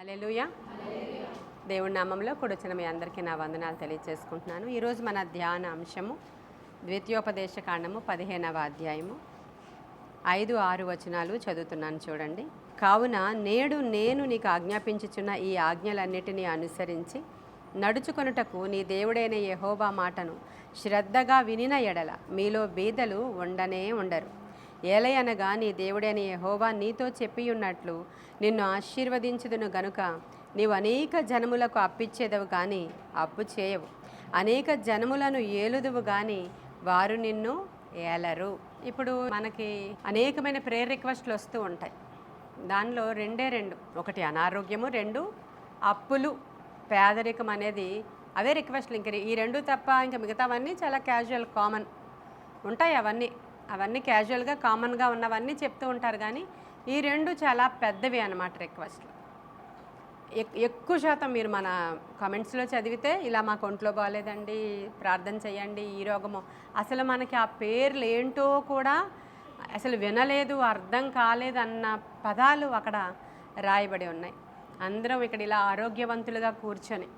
హల్లెలూయా. దేవుడి నామంలో కూడొచ్చిన మీ అందరికీ నా వందనాలు తెలియజేసుకుంటున్నాను. ఈరోజు మన ధ్యాన అంశము ద్వితీయోపదేశ కాండము 15వ అధ్యాయము 5-6 వచనాలు చదువుతున్నాను చూడండి. కావున నేడు నేను నీకు ఆజ్ఞాపించుచున్న ఈ ఆజ్ఞలన్నిటినీ అనుసరించి నడుచుకొనుటకు నీ దేవుడైన యెహోవా మాటను శ్రద్ధగా వినిన ఎడల మీలో బీదలు ఉండనే ఉండరు. ఏలయనగా నీ దేవుడైన యెహోవా నీతో చెప్పియున్నట్లు నిన్ను ఆశీర్వదించుదును గనుక నీవు అనేక జనములకు అప్పిచ్చేదవు కానీ అప్పు చేయవు, అనేక జనములను ఏలుదువు కానీ వారు నిన్ను ఏలరు. ఇప్పుడు మనకి అనేకమైన ప్రేయర్ రిక్వెస్ట్లు వస్తూ ఉంటాయి. దానిలో రెండు, ఒకటి అనారోగ్యము, 2 అప్పులు, పేదరికం అనేది అవే రిక్వెస్ట్లు. ఇంక ఈ 2 తప్ప ఇంకా మిగతావన్నీ చాలా క్యాజువల్, కామన్ ఉంటాయి. అవన్నీ క్యాజువల్గా కామన్గా ఉన్నవన్నీ చెప్తూ ఉంటారు. కానీ ఈ 2 చాలా పెద్దవి అన్నమాట రిక్వెస్ట్లు. ఎక్కువ శాతం మీరు మన కామెంట్స్లో చదివితే ఇలా మా ఒంట్లో బాగాలేదండి, ప్రార్థన చేయండి, ఈ రోగము, అసలు మనకి ఆ పేర్లు ఏంటో కూడా అసలు వినలేదు, అర్థం కాలేదు అన్న పదాలు అక్కడ రాయబడి ఉన్నాయి. అందరం ఇక్కడ ఇలా ఆరోగ్యవంతులుగా కూర్చొని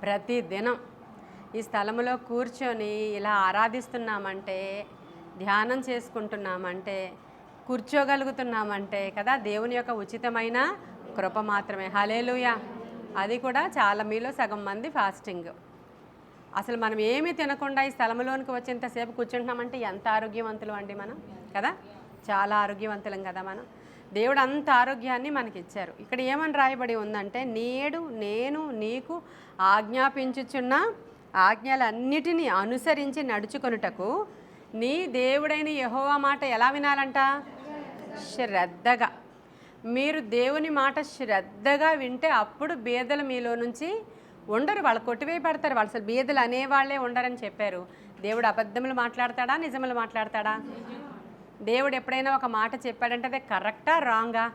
ప్రతిదినం ఈ స్థలంలో కూర్చొని ఇలా ఆరాధిస్తున్నామంటే, ధ్యానం చేసుకుంటున్నామంటే, కూర్చోగలుగుతున్నామంటే కదా దేవుని యొక్క ఉచితమైన కృప మాత్రమే. హల్లెలూయా. అది కూడా చాలా, మీలో సగం మంది ఫాస్టింగ్. అసలు మనం ఏమీ తినకుండా ఈ స్థలంలోనికి వచ్చేంతసేపు కూర్చుంటున్నామంటే ఎంత ఆరోగ్యవంతులు అండి మనం కదా. చాలా ఆరోగ్యవంతులం కదా మనం. దేవుడు అంత ఆరోగ్యాన్ని మనకి ఇచ్చారు. ఇక్కడ ఏమని రాయబడి ఉందంటే, నేడు నేను నీకు ఆజ్ఞాపించుచున్న ఆజ్ఞలన్నిటినీ అనుసరించి నడుచుకొనుటకు నీ దేవుడైన యెహోవా మాట ఎలా వినాలంట? శ్రద్ధగా. మీరు దేవుని మాట శ్రద్ధగా వింటే అప్పుడు బీదలు మీలో నుంచి ఉండరు. వాళ్ళు కొట్టివేయబడతారు. వాళ్ళు అసలు బీదలు అనేవాళ్లే ఉండరని చెప్పారు. దేవుడు అబద్ధములు మాట్లాడతాడా, నిజములు మాట్లాడతాడా? దేవుడు ఎప్పుడైనా ఒక మాట చెప్పాడంటే అది కరెక్టా, రాంగా?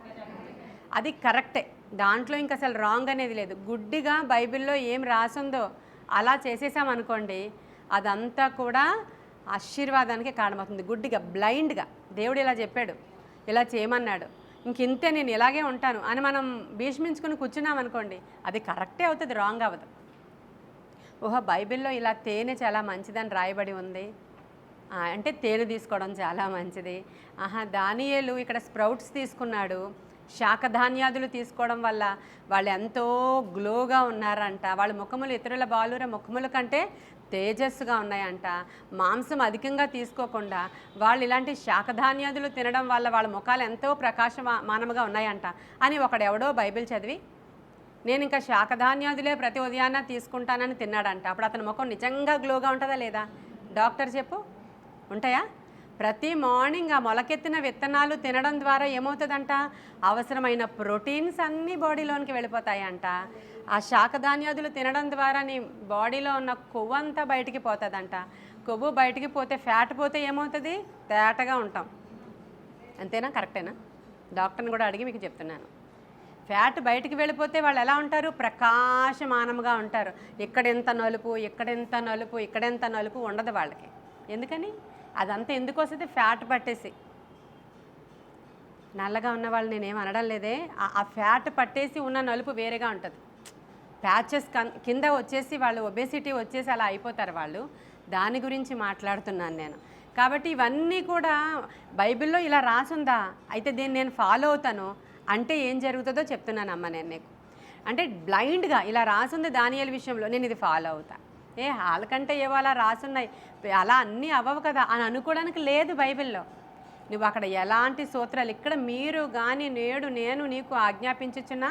అది కరెక్టే. దాంట్లో ఇంకా అసలు రాంగ్ అనేది లేదు. గుడ్డిగా బైబిల్లో ఏం రాసుందో అలా చేసేసామనుకోండి, అదంతా కూడా ఆశీర్వాదానికి కారణమవుతుంది. గుడ్డిగా, బ్లైండ్గా దేవుడు ఇలా చెప్పాడు, ఇలా చేయమన్నాడు, ఇంకింతే, నేను ఇలాగే ఉంటాను అని మనం భీష్మించుకుని కూర్చున్నాం అనుకోండి, అది కరెక్టే అవుతుంది, రాంగ్ అవ్వదు. ఓహో, బైబిల్లో ఇలా తేనె చాలా మంచిదని రాయబడి ఉంది అంటే తేనె తీసుకోవడం చాలా మంచిది. దానియేలు ఇక్కడ స్ప్రౌట్స్ తీసుకున్నాడు, శాకధాన్యాదులు తీసుకోవడం వల్ల వాళ్ళు ఎంతో గ్లోగా ఉన్నారంట. వాళ్ళ ముఖములు ఇతరుల బాలుర ముఖముల కంటే తేజస్సుగా ఉన్నాయంట. మాంసం అధికంగా తీసుకోకుండా వాళ్ళు ఇలాంటి శాకధాన్యాదులు తినడం వల్ల వాళ్ళ ముఖాలు ఎంతో ప్రకాశమానముగా ఉన్నాయంట అని ఒకడెవడో బైబిల్ చదివి నేను ఇంకా శాకధాన్యాదులే ప్రతి ఉదయాన్న తీసుకుంటానని తిన్నాడంట. అప్పుడు అతని ముఖం నిజంగా గ్లోగా ఉంటుందా లేదా? డాక్టర్ చెప్పు, ఉంటాయా? ప్రతి మార్నింగ్ ఆ మొలకెత్తిన విత్తనాలు తినడం ద్వారా ఏమవుతుందంట? అవసరమైన ప్రోటీన్స్ అన్నీ బాడీలోనికి వెళ్ళిపోతాయంట. ఆ శాకధాన్యాదులు తినడం ద్వారా నీ బాడీలో ఉన్న కొవ్వు అంతా బయటికి పోతుందంట. కొవ్వు బయటికి పోతే, ఫ్యాట్ పోతే ఏమవుతుంది? తేటగా ఉంటాం. అంతేనా? కరెక్టేనా? డాక్టర్ని కూడా అడిగి మీకు చెప్తున్నాను. ఫ్యాట్ బయటికి వెళ్ళిపోతే వాళ్ళు ఎలా ఉంటారు? ప్రకాశమానంగా ఉంటారు. ఇక్కడెంత నలుపు, ఇక్కడెంత నలుపు, ఇక్కడెంత నలుపు ఉండదు వాళ్ళకి. ఎందుకని? అదంతా ఎందుకు వస్తుంది? ఫ్యాట్ పట్టేసి. నల్లగా ఉన్న వాళ్ళు నేనేం అనడం లేదే, ఆ ఫ్యాట్ పట్టేసి ఉన్న నలుపు వేరేగా ఉంటుంది. ప్యాచెస్ కింద వచ్చేసి వాళ్ళు ఒబేసిటీ వచ్చేసి అలా అయిపోతారు వాళ్ళు. దాని గురించి మాట్లాడుతున్నాను నేను. కాబట్టి ఇవన్నీ కూడా బైబిల్లో ఇలా రాసుందా, అయితే దీన్ని నేను ఫాలో అవుతాను అంటే ఏం జరుగుతుందో చెప్తున్నాను అమ్మ నేను నీకు. అంటే బ్లైండ్గా ఇలా రాసుంది దానియేలు విషయంలో, నేను ఇది ఫాలో అవుతా. వాళ్ళకంటే ఏవో అలా రాసున్నాయి, అలా అన్నీ అవ్వవు కదా అని అనుకోవడానికి లేదు బైబిల్లో. నువ్వు అక్కడ ఎలాంటి సూత్రాలు, ఇక్కడ మీరు కానీ నేడు నేను నీకు ఆజ్ఞాపించుచున్న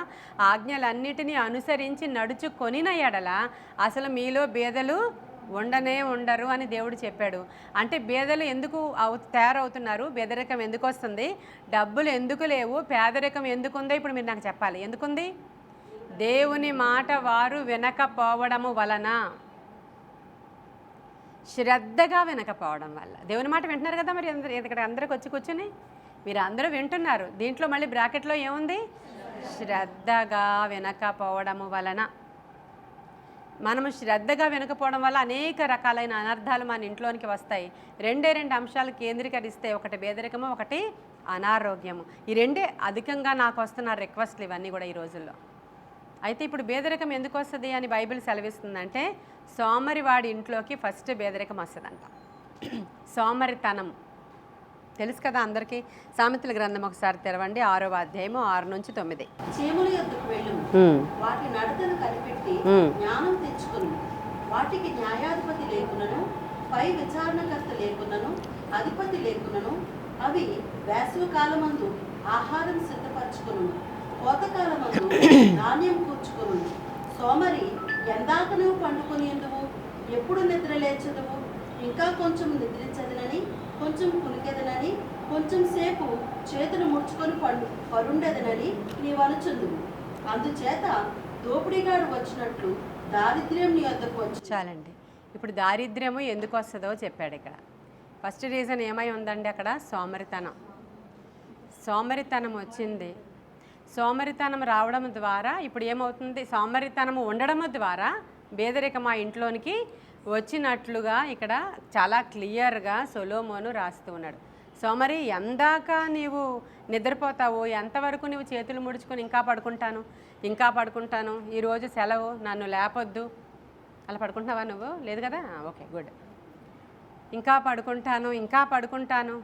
ఆజ్ఞలన్నిటినీ అనుసరించి నడుచుకొనిన ఎడల అసలు మీలో బీదలు ఉండనే ఉండరు అని దేవుడు చెప్పాడు. అంటే బీదలు ఎందుకు తయారవుతున్నారు? పేదరికం ఎందుకు వస్తుంది? డబ్బులు ఎందుకు లేవు? పేదరికం ఎందుకుందో ఇప్పుడు మీరు నాకు చెప్పాలి. ఎందుకుంది? దేవుని మాట వారు వినకపోవడము వలన, శ్రద్ధగా వినకపోవడం వల్ల. దేవుని మాట వింటున్నారు కదా మరి ఇక్కడ అందరికి వచ్చి కూర్చుని మీరు అందరూ వింటున్నారు. దీంట్లో మళ్ళీ బ్రాకెట్లో ఏముంది? శ్రద్ధగా వినకపోవడము వలన. మనము శ్రద్ధగా వినకపోవడం వల్ల అనేక రకాలైన అనర్థాలు మన ఇంట్లోనికి వస్తాయి. 2 అంశాలు కేంద్రీకరిస్తే, ఒకటి పేదరికము, ఒకటి అనారోగ్యము. ఈ రెండే అధికంగా నాకు వస్తున్న రిక్వెస్ట్లు ఇవన్నీ కూడా ఈ రోజుల్లో. అయితే ఇప్పుడు పేదరికం ఎందుకు వస్తుంది అని బైబిల్ సెలవిస్తుందంటే, సోమరివాడి ఇంట్లోకి ఫస్ట్ పేదరికం వస్తుందంట. సోమరితనం తెలుసు కదా అందరికీ. సామెతల గ్రంథం ఒకసారి తెరవండి, 6వ అధ్యాయము 6-9. చీముల యొద్దకు వెళ్ళుము, వాటి నడతను కనిపెట్టి జ్ఞానం తెచ్చుకును. వాటికి న్యాయాధిపతి లేకున్నను, పై విచారణకర్త లేకున్నను, అధిపతి లేకున్నను, అవి వేసవి కాలమందు ఆహారం సిద్ధపరచుకును, కోతకాలమందు ధాన్యం కూర్చుకును. సోమరి ఎందాక నువ్వు పండుకొని ఎందువు, ఎప్పుడు నిద్ర లేచదువు, ఇంకా కొంచెం నిద్రించదనని, కొంచెం కునికెదనని, కొంచెం సేపు చేతులు ముడుచుకొని పరుండెదనని నీవు అనుచుందువు. అందుచేత దోపిడీగాడు వచ్చినట్లు దారిద్ర్యం నీ వద్దకు వచ్చి. చాలండి. ఇప్పుడు దారిద్ర్యము ఎందుకు వస్తుందో చెప్పాడు ఇక్కడ. ఫస్ట్ రీజన్ ఏమై ఉందండి అక్కడ? సోమరితనం. సోమరితనం వచ్చింది. సోమరితనం రావడం ద్వారా ఇప్పుడు ఏమవుతుంది? సోమరితనము ఉండడం ద్వారా పేదరికం ఆ ఇంట్లోనికి వచ్చినట్లుగా ఇక్కడ చాలా క్లియర్గా సొలొమోను రాస్తూ ఉన్నాడు. సోమరి, ఎందాక నీవు నిద్రపోతావు, ఎంతవరకు నువ్వు చేతులు ముడుచుకొని ఇంకా పడుకుంటాను, ఈరోజు సెలవు, నన్ను లేపొద్దు, అలా పడుకుంటున్నావా నువ్వు? లేదు కదా, ఓకే గుడ్. ఇంకా పడుకుంటాను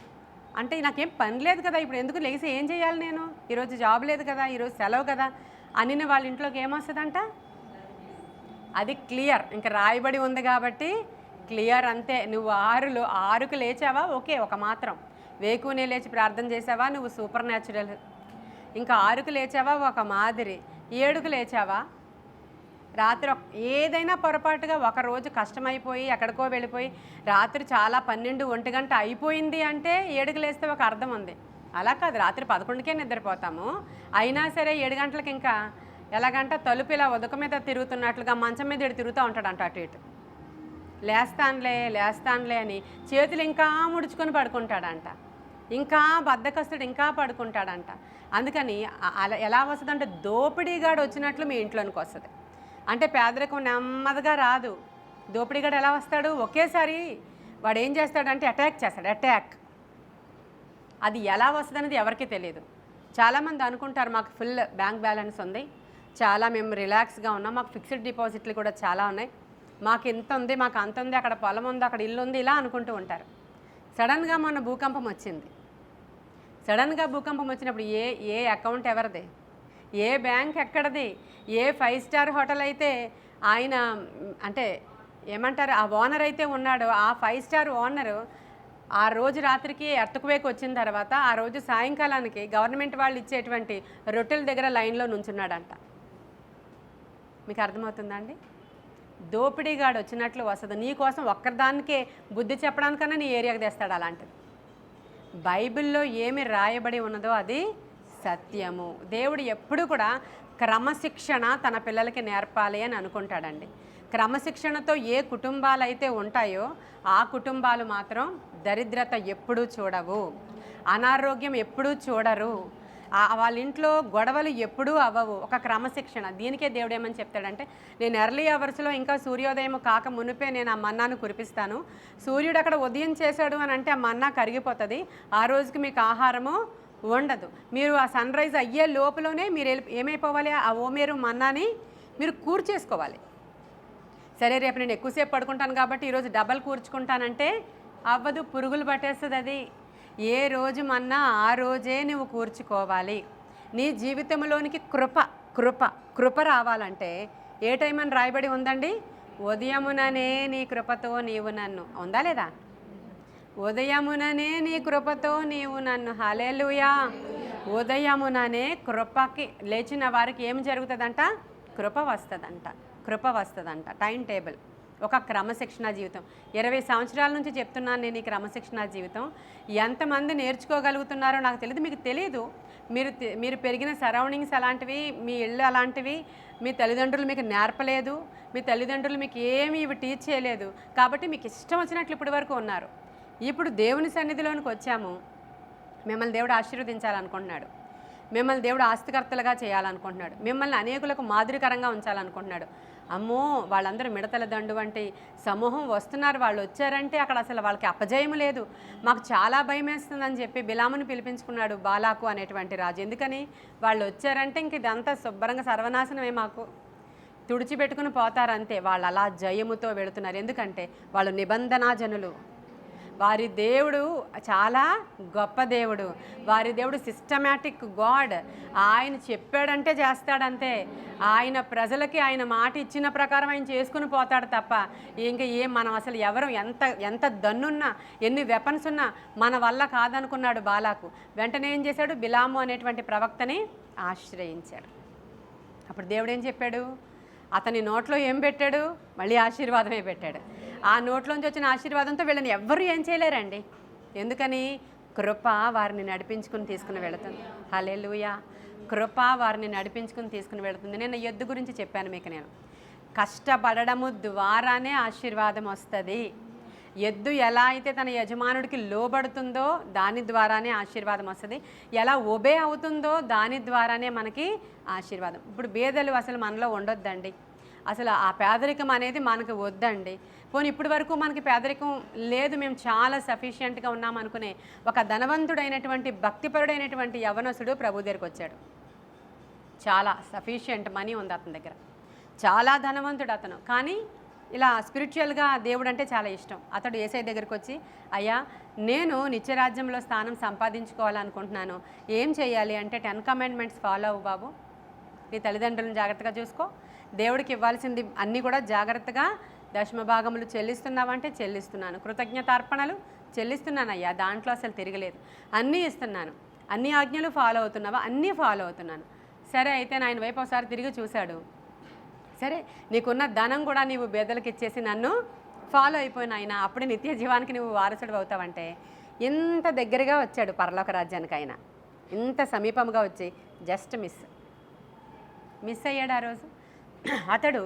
అంటే నాకేం పని లేదు కదా, ఇప్పుడు ఎందుకు లేచి ఏం చేయాలి నేను, ఈరోజు జాబ్ లేదు కదా, ఈరోజు సెలవు కదా అని వాళ్ళ ఇంట్లోకి ఏమొస్తుందంట? అది క్లియర్, ఇంకా రాయబడి ఉంది కాబట్టి క్లియర్ అంతే. నువ్వు 6కు లేచావా, ఓకే, ఒక మాత్రం. వేకునే లేచి ప్రార్థన చేసావా, నువ్వు సూపర్ న్యాచురల్. ఇంకా 6కు లేచావా, ఒక మాదిరి. 7కు లేచావా, రాత్రి ఏదైనా పొరపాటుగా ఒకరోజు కష్టమైపోయి ఎక్కడికో వెళ్ళిపోయి రాత్రి చాలా 12-1 గంట అయిపోయింది అంటే 7కు లేస్తే ఒక అర్థం ఉంది. అలా కాదు, రాత్రి 11కే నిద్రపోతాము, అయినా సరే 7 గంటలకు ఇంకా ఎలాగంట తలుపు ఇలా ఉదక మీద తిరుగుతున్నట్లుగా మంచం మీద తిరుగుతూ ఉంటాడంట అటు ఇటు. లేస్తానులే అని చేతులు ఇంకా ముడుచుకొని పడుకుంటాడంట. ఇంకా బద్ధకస్తుడు, ఇంకా పడుకుంటాడంట. అందుకని అలా ఎలా వస్తుందంటే దోపిడీగాడు వచ్చినట్లు మీ ఇంట్లోనికి వస్తుంది. అంటే పేదరికం నెమ్మదిగా రాదు. దోపిడీగాడు ఎలా వస్తాడు? ఒకేసారి వాడు ఏం చేస్తాడంటే అటాక్ చేస్తాడు. అది ఎలా వస్తుంది అనేది ఎవరికీ తెలియదు. చాలామంది అనుకుంటారు మాకు ఫుల్ బ్యాంక్ బ్యాలెన్స్ ఉంది, చాలా మేము రిలాక్స్గా ఉన్నాం, మాకు ఫిక్స్డ్ డిపాజిట్లు కూడా చాలా ఉన్నాయి, మాకు ఇంత ఉంది, మాకు అంత ఉంది, అక్కడ పొలం ఉంది, అక్కడ ఇల్లు ఉంది, ఇలా అనుకుంటూ ఉంటారు. సడన్గా మొన్న భూకంపం వచ్చింది. సడన్గా భూకంపం వచ్చినప్పుడు ఏ అకౌంట్ ఎవరిది, ఏ బ్యాంక్ ఎక్కడది, ఏ 5 స్టార్ హోటల్ అయితే ఆయన అంటే ఏమంటారు ఆ ఓనర్ అయితే ఉన్నాడో, ఆ 5 స్టార్ ఓనరు ఆ రోజు రాత్రికి ఎర్త్క్వేక్ వచ్చిన తర్వాత ఆ రోజు సాయంకాలానికి గవర్నమెంట్ వాళ్ళు ఇచ్చేటువంటి రొట్టెల దగ్గర లైన్లో నుంచున్నాడంట. మీకు అర్థమవుతుందండి? దోపిడీగాడు వచ్చినట్లు వస్తుంది. నీకోసం ఒక్కరిదానికే బుద్ధి చెప్పడానికన్నా నీ ఏరియాకి తెస్తాడు. అలాంటిది బైబిల్లో ఏమి రాయబడి ఉన్నదో అది సత్యము. దేవుడు ఎప్పుడు కూడా క్రమశిక్షణ తన పిల్లలకి నేర్పాలి అని అనుకుంటాడండి. క్రమశిక్షణతో ఏ కుటుంబాలు అయితే ఉంటాయో ఆ కుటుంబాలు మాత్రం దరిద్రత ఎప్పుడూ చూడవు, అనారోగ్యం ఎప్పుడూ చూడరు, వాళ్ళ ఇంట్లో గొడవలు ఎప్పుడూ అవ్వవు. ఒక క్రమశిక్షణ. దీనికే దేవుడు ఏమని చెప్తాడంటే, నేను ఎర్లీ అవర్స్లో ఇంకా సూర్యోదయం కాక మునిపే నేను ఆ మన్నాను కురిపిస్తాను. సూర్యుడు అక్కడ ఉదయం చేశాడు అని అంటే ఆ మన్నా కరిగిపోతుంది, ఆ రోజుకి మీకు ఆహారము ఉండదు. మీరు ఆ సన్ రైజ్ అయ్యే లోపలనే మీరు ఏమైపోవాలి, ఆ ఓమేరు మన్నాని మీరు కూర్చేసుకోవాలి. సరే రేపు నేను ఎక్కువసేపు పడుకుంటాను కాబట్టి ఈరోజు డబల్ కూర్చుకుంటానంటే అవ్వదు, పురుగులు పట్టేస్తుంది. అది ఏ రోజు మన్నా ఆ రోజే నువ్వు కూర్చుకోవాలి. నీ జీవితంలోనికి కృప రావాలంటే ఏ టైం అని రాయబడి ఉందండి? ఉదయముననే నీ కృపతో నీవు నన్ను, ఉందా లేదా? ఉదయముననే నీ కృపతో నీవు నన్ను. హల్లెలూయా. ఉదయముననే కృపకి లేచిన వారికి ఏం జరుగుతుందంట? కృప వస్తుందంట. టైం టేబుల్, ఒక క్రమశిక్షణ జీవితం. 20 సంవత్సరాల నుంచి చెప్తున్నాను నేను ఈ క్రమశిక్షణ జీవితం. ఎంతమంది నేర్చుకోగలుగుతున్నారో నాకు తెలియదు, మీకు తెలియదు. మీరు పెరిగిన సరౌండింగ్స్ అలాంటివి, మీ ఇళ్ళు అలాంటివి, మీ తల్లిదండ్రులు మీకు నేర్పలేదు, మీ తల్లిదండ్రులు మీకు ఏమీ ఇవి టీచ్ చేయలేదు కాబట్టి మీకు ఇష్టం వచ్చినట్లు ఇప్పటి వరకు ఉన్నారు. ఇప్పుడు దేవుని సన్నిధిలోనికి వచ్చాము, మిమ్మల్ని దేవుడు ఆశీర్వదించాలనుకుంటున్నాడు, మిమ్మల్ని దేవుడు ఆస్తికర్తలుగా చేయాలనుకుంటున్నాడు, మిమ్మల్ని అనేకులకు మాదిరికరంగా ఉంచాలనుకుంటున్నాడు. అమ్మో వాళ్ళందరూ మిడతల దండు వంటి సమూహం వస్తున్నారు, వాళ్ళు వచ్చారంటే అక్కడ అసలు వాళ్ళకి అపజయం లేదు, మాకు చాలా భయం వేస్తుందని చెప్పి బిలాముని పిలిపించుకున్నాడు బాలాకు అనేటువంటి రాజు. ఎందుకని? వాళ్ళు వచ్చారంటే ఇంక ఇదంతా శుభ్రంగా సర్వనాశనమే, మాకు తుడిచిపెట్టుకుని పోతారంతే. వాళ్ళు అలా జయముతో వెళుతున్నారు. ఎందుకంటే వాళ్ళు నిబంధనా జనులు. వారి దేవుడు చాలా గొప్ప దేవుడు. వారి దేవుడు సిస్టమాటిక్ గాడ్. ఆయన చెప్పాడంటే చేస్తాడంతే. ఆయన ప్రజలకి ఆయన మాట ఇచ్చిన ప్రకారం ఆయన చేసుకుని పోతాడు తప్ప ఇంకా మనం అసలు ఎవరు ఎంత దన్నున్నా ఎన్ని వెపన్స్ ఉన్నా మన వల్ల కాదనుకున్నాడు బాలాకు. వెంటనే ఏం చేశాడు? బిలాము అనేటువంటి ప్రవక్తని ఆశ్రయించాడు. అప్పుడు దేవుడు ఏం చెప్పాడు? అతని నోట్లో ఏం పెట్టాడు? మళ్ళీ ఆశీర్వాదమే పెట్టాడు. ఆ నోట్లోంచి వచ్చిన ఆశీర్వాదంతో వీళ్ళని ఎవ్వరూ ఏం చేయలేరండి. ఎందుకని? కృప వారిని నడిపించుకుని తీసుకుని వెళుతుంది. హల్లెలూయా. కృప వారిని నడిపించుకుని తీసుకుని వెళుతుంది. నేను ఎద్దు గురించి చెప్పాను మీకు. నేను కష్టపడము ద్వారానే ఆశీర్వాదం వస్తుంది. ఎద్దు ఎలా అయితే తన యజమానుడికి లోబడుతుందో దాని ద్వారానే ఆశీర్వాదం వస్తుంది. ఎలా ఒబే అవుతుందో దాని ద్వారానే మనకి ఆశీర్వాదం. ఇప్పుడు బేదలు అసలు మనలో ఉండొద్దండి. అసలు ఆ పేదరికం అనేది మనకు వద్దండి. పోనీ ఇప్పటి వరకు మనకి పేదరికం లేదు, మేము చాలా సఫిషియెంట్గా ఉన్నాం అనుకునే ఒక ధనవంతుడైనటువంటి భక్తిపరుడైనటువంటి యవనసుడు ప్రభు దగ్గరికి వచ్చాడు. చాలా సఫిషియెంట్ మనీ ఉంది అతని దగ్గర, చాలా ధనవంతుడు అతను. కానీ ఇలా స్పిరిచువల్గా దేవుడు అంటే చాలా ఇష్టం. అతడు యేసయ్య దగ్గరికి వచ్చి, అయ్యా నేను నిత్యరాజ్యంలో స్థానం సంపాదించుకోవాలనుకుంటున్నాను, ఏం చేయాలి అంటే 10 కమాండ్మెంట్స్ ఫాలో అవ్వు బాబు, నీ తల్లిదండ్రులను జాగ్రత్తగా చూసుకో, దేవుడికి ఇవ్వాల్సింది అన్నీ కూడా జాగ్రత్తగా దశమ భాగములు చెల్లిస్తున్నావంటే చెల్లిస్తున్నాను, కృతజ్ఞతార్పణలు చెల్లిస్తున్నానయ్యా, దాంట్లో అసలు తిరగలేదు, అన్నీ ఇస్తున్నాను, అన్ని ఆజ్ఞలు ఫాలో అవుతున్నావా? అన్నీ ఫాలో అవుతున్నాను. సరే అయితే ఆయన వైపు ఒకసారి తిరిగి చూశాడు. సరే నీకున్న ధనం కూడా నీవు బేదలకు ఇచ్చేసి నన్ను ఫాలో అయిపోయిన ఆయన, అప్పుడే నిత్య జీవానికి నువ్వు వారసుడు అవుతావంటే ఇంత దగ్గరగా వచ్చాడు పరలోక రాజ్యానికి. ఆయన ఇంత సమీపంగా వచ్చి జస్ట్ మిస్ అయ్యాడు ఆ రోజు. అతడు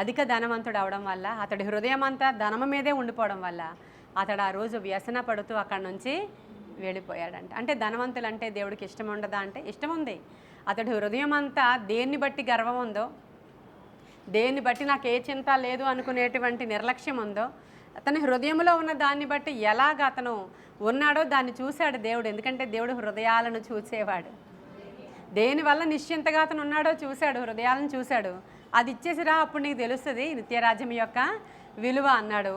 అధిక ధనవంతుడు అవడం వల్ల, అతడి హృదయం అంతా ధనము మీదే ఉండిపోవడం వల్ల అతడు ఆ రోజు వ్యసన పడుతూ అక్కడి నుంచి వెళ్ళిపోయాడంట. అంటే ధనవంతులు అంటే దేవుడికి ఇష్టం ఉండదా అంటే ఇష్టం ఉంది. అతడి హృదయం అంతా దేన్ని బట్టి గర్వం ఉందో, దేన్ని బట్టి నాకు ఏ చింత లేదు అనుకునేటువంటి నిర్లక్ష్యం ఉందో, అతని హృదయంలో ఉన్న దాన్ని బట్టి ఎలాగ అతను ఉన్నాడో దాన్ని చూశాడు దేవుడు. ఎందుకంటే దేవుడు హృదయాలను చూసేవాడు. దేనివల్ల నిశ్చింతగా అతను ఉన్నాడో చూశాడు, హృదయాలను చూశాడు. అది ఇచ్చేసిరా, అప్పుడు నీకు తెలుస్తుంది నిత్యరాజ్యం యొక్క విలువ అన్నాడు.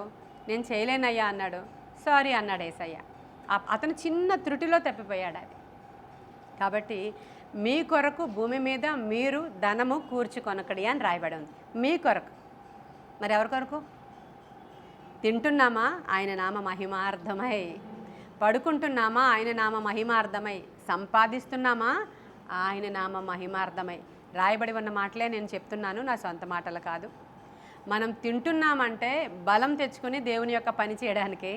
నేను చేయలేనయ్యా అన్నాడు. సారీ అన్నాడు యేసయ్య. అతను చిన్న త్రుటిలో తప్పిపోయాడు అది. కాబట్టి మీ కొరకు భూమి మీద మీరు ధనము కూర్చుకొనకడి అని రాయబడి ఉంది. మీ కొరకు. మరి ఎవరి కొరకు? తింటున్నామా? ఆయన నామ మహిమార్థమై. పడుకుంటున్నామా? ఆయన నామ మహిమార్థమై. సంపాదిస్తున్నామా? ఆయన నామ మహిమార్థమై. రాయబడి ఉన్న మాటలే నేను చెప్తున్నాను, నా సొంత మాటలు కాదు. మనం తింటున్నామంటే బలం తెచ్చుకొని దేవుని యొక్క పని చేయడానికి,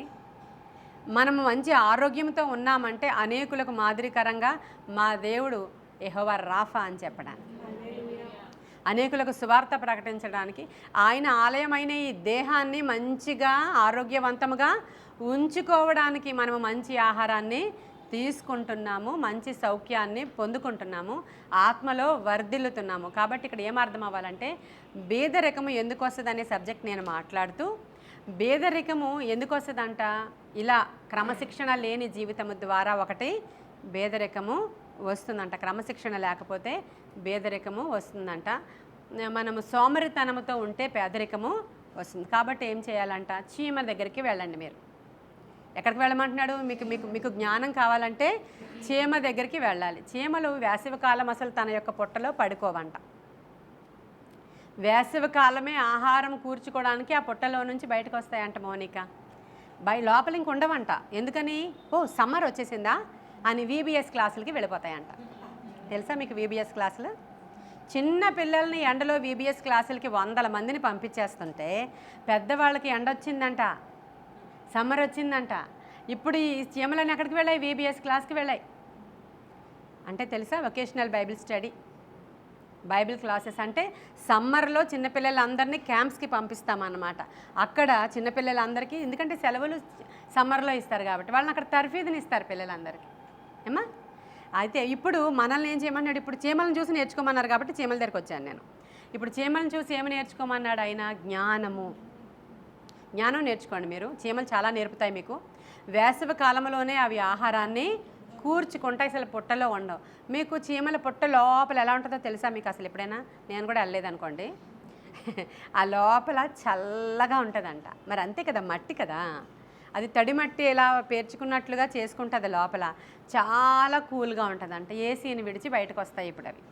మనము మంచి ఆరోగ్యంతో ఉన్నామంటే అనేకులకు మాదిరికరంగా మా దేవుడు యెహోవా రాఫా అని చెప్పడానికి, అనేకులకు సువార్త ప్రకటించడానికి, ఆయన ఆలయమైన ఈ దేహాన్ని మంచిగా ఆరోగ్యవంతముగా ఉంచుకోవడానికి మనము మంచి ఆహారాన్ని తీసుకుంటున్నాము, మంచి సౌఖ్యాన్ని పొందుకుంటున్నాము, ఆత్మలో వర్ధిల్లుతున్నాము. కాబట్టి ఇక్కడ ఏం అర్థం అవ్వాలంటే పేదరికము ఎందుకు వస్తుంది అనే సబ్జెక్ట్ నేను మాట్లాడుతూ, పేదరికము ఎందుకు వస్తుందంట, ఇలా క్రమశిక్షణ లేని జీవితము ద్వారా ఒకటి పేదరికము వస్తుందంట. క్రమశిక్షణ లేకపోతే పేదరికము వస్తుందంట. మనము సోమరితనముతో ఉంటే పేదరికము వస్తుంది. కాబట్టి ఏం చేయాలంట, చీమ దగ్గరికి వెళ్ళండి. మీరు ఎక్కడికి వెళ్ళమంటున్నాడు? మీకు జ్ఞానం కావాలంటే చీమ దగ్గరికి వెళ్ళాలి. చీమలు వేసవికాలం అసలు తన యొక్క పొట్టలో పడుకోవంట. వేసవికాలమే ఆహారం కూర్చుకోవడానికి ఆ పొట్టలో నుంచి బయటకు వస్తాయంట మౌనిక. లోపల ఇంక ఉండవంట. ఎందుకని? సమ్మర్ వచ్చేసిందా అని VBS క్లాసులకి వెళ్ళిపోతాయంట. తెలుసా మీకు VBS క్లాసులు? చిన్న పిల్లల్ని ఎండలో VBS క్లాసులకి 100 మందిని పంపించేస్తుంటే పెద్దవాళ్ళకి ఎండ వచ్చిందంట, సమ్మర్ వచ్చిందంట. ఇప్పుడు ఈ చీమలని ఎక్కడికి వెళ్ళాయి? VBS క్లాస్కి వెళ్ళాయి. అంటే తెలుసా, vocational Bible study, Bible classes. అంటే సమ్మర్లో చిన్నపిల్లలందరినీ క్యాంప్స్కి పంపిస్తామన్నమాట. అక్కడ చిన్నపిల్లలందరికీ, ఎందుకంటే సెలవులు సమ్మర్లో ఇస్తారు కాబట్టి వాళ్ళని అక్కడ తర్ఫీదుని ఇస్తారు పిల్లలందరికీ. ఏమా? అయితే ఇప్పుడు మనల్ని ఏం చేయమన్నాడు? ఇప్పుడు చీమలను చూసి నేర్చుకోమన్నారు కాబట్టి చీమల దగ్గరికి వచ్చాను నేను. ఇప్పుడు చీమలను చూసి ఏమి నేర్చుకోమన్నాడు ఆయన? జ్ఞానము. జ్ఞానం నేర్చుకోండి మీరు. చీమలు చాలా నేర్పుతాయి మీకు. వేసవి కాలంలోనే అవి ఆహారాన్ని కూర్చుకుంటాయి, అసలు పుట్టలో ఉండవు. మీకు చీమల పుట్ట లోపల ఎలా ఉంటుందో తెలుసా మీకు? అసలు ఎప్పుడైనా? నేను కూడా వెళ్ళలేదనుకోండి. ఆ లోపల చల్లగా ఉంటుందంట. మరి అంతే కదా, మట్టి కదా, అది తడి మట్టి ఇలా పేర్చుకున్నట్లుగా చేసుకుంటుంది లోపల. చాలా కూల్గా ఉంటుందంట. ఏసీని విడిచి బయటకు వస్తాయి ఇప్పుడు అవి.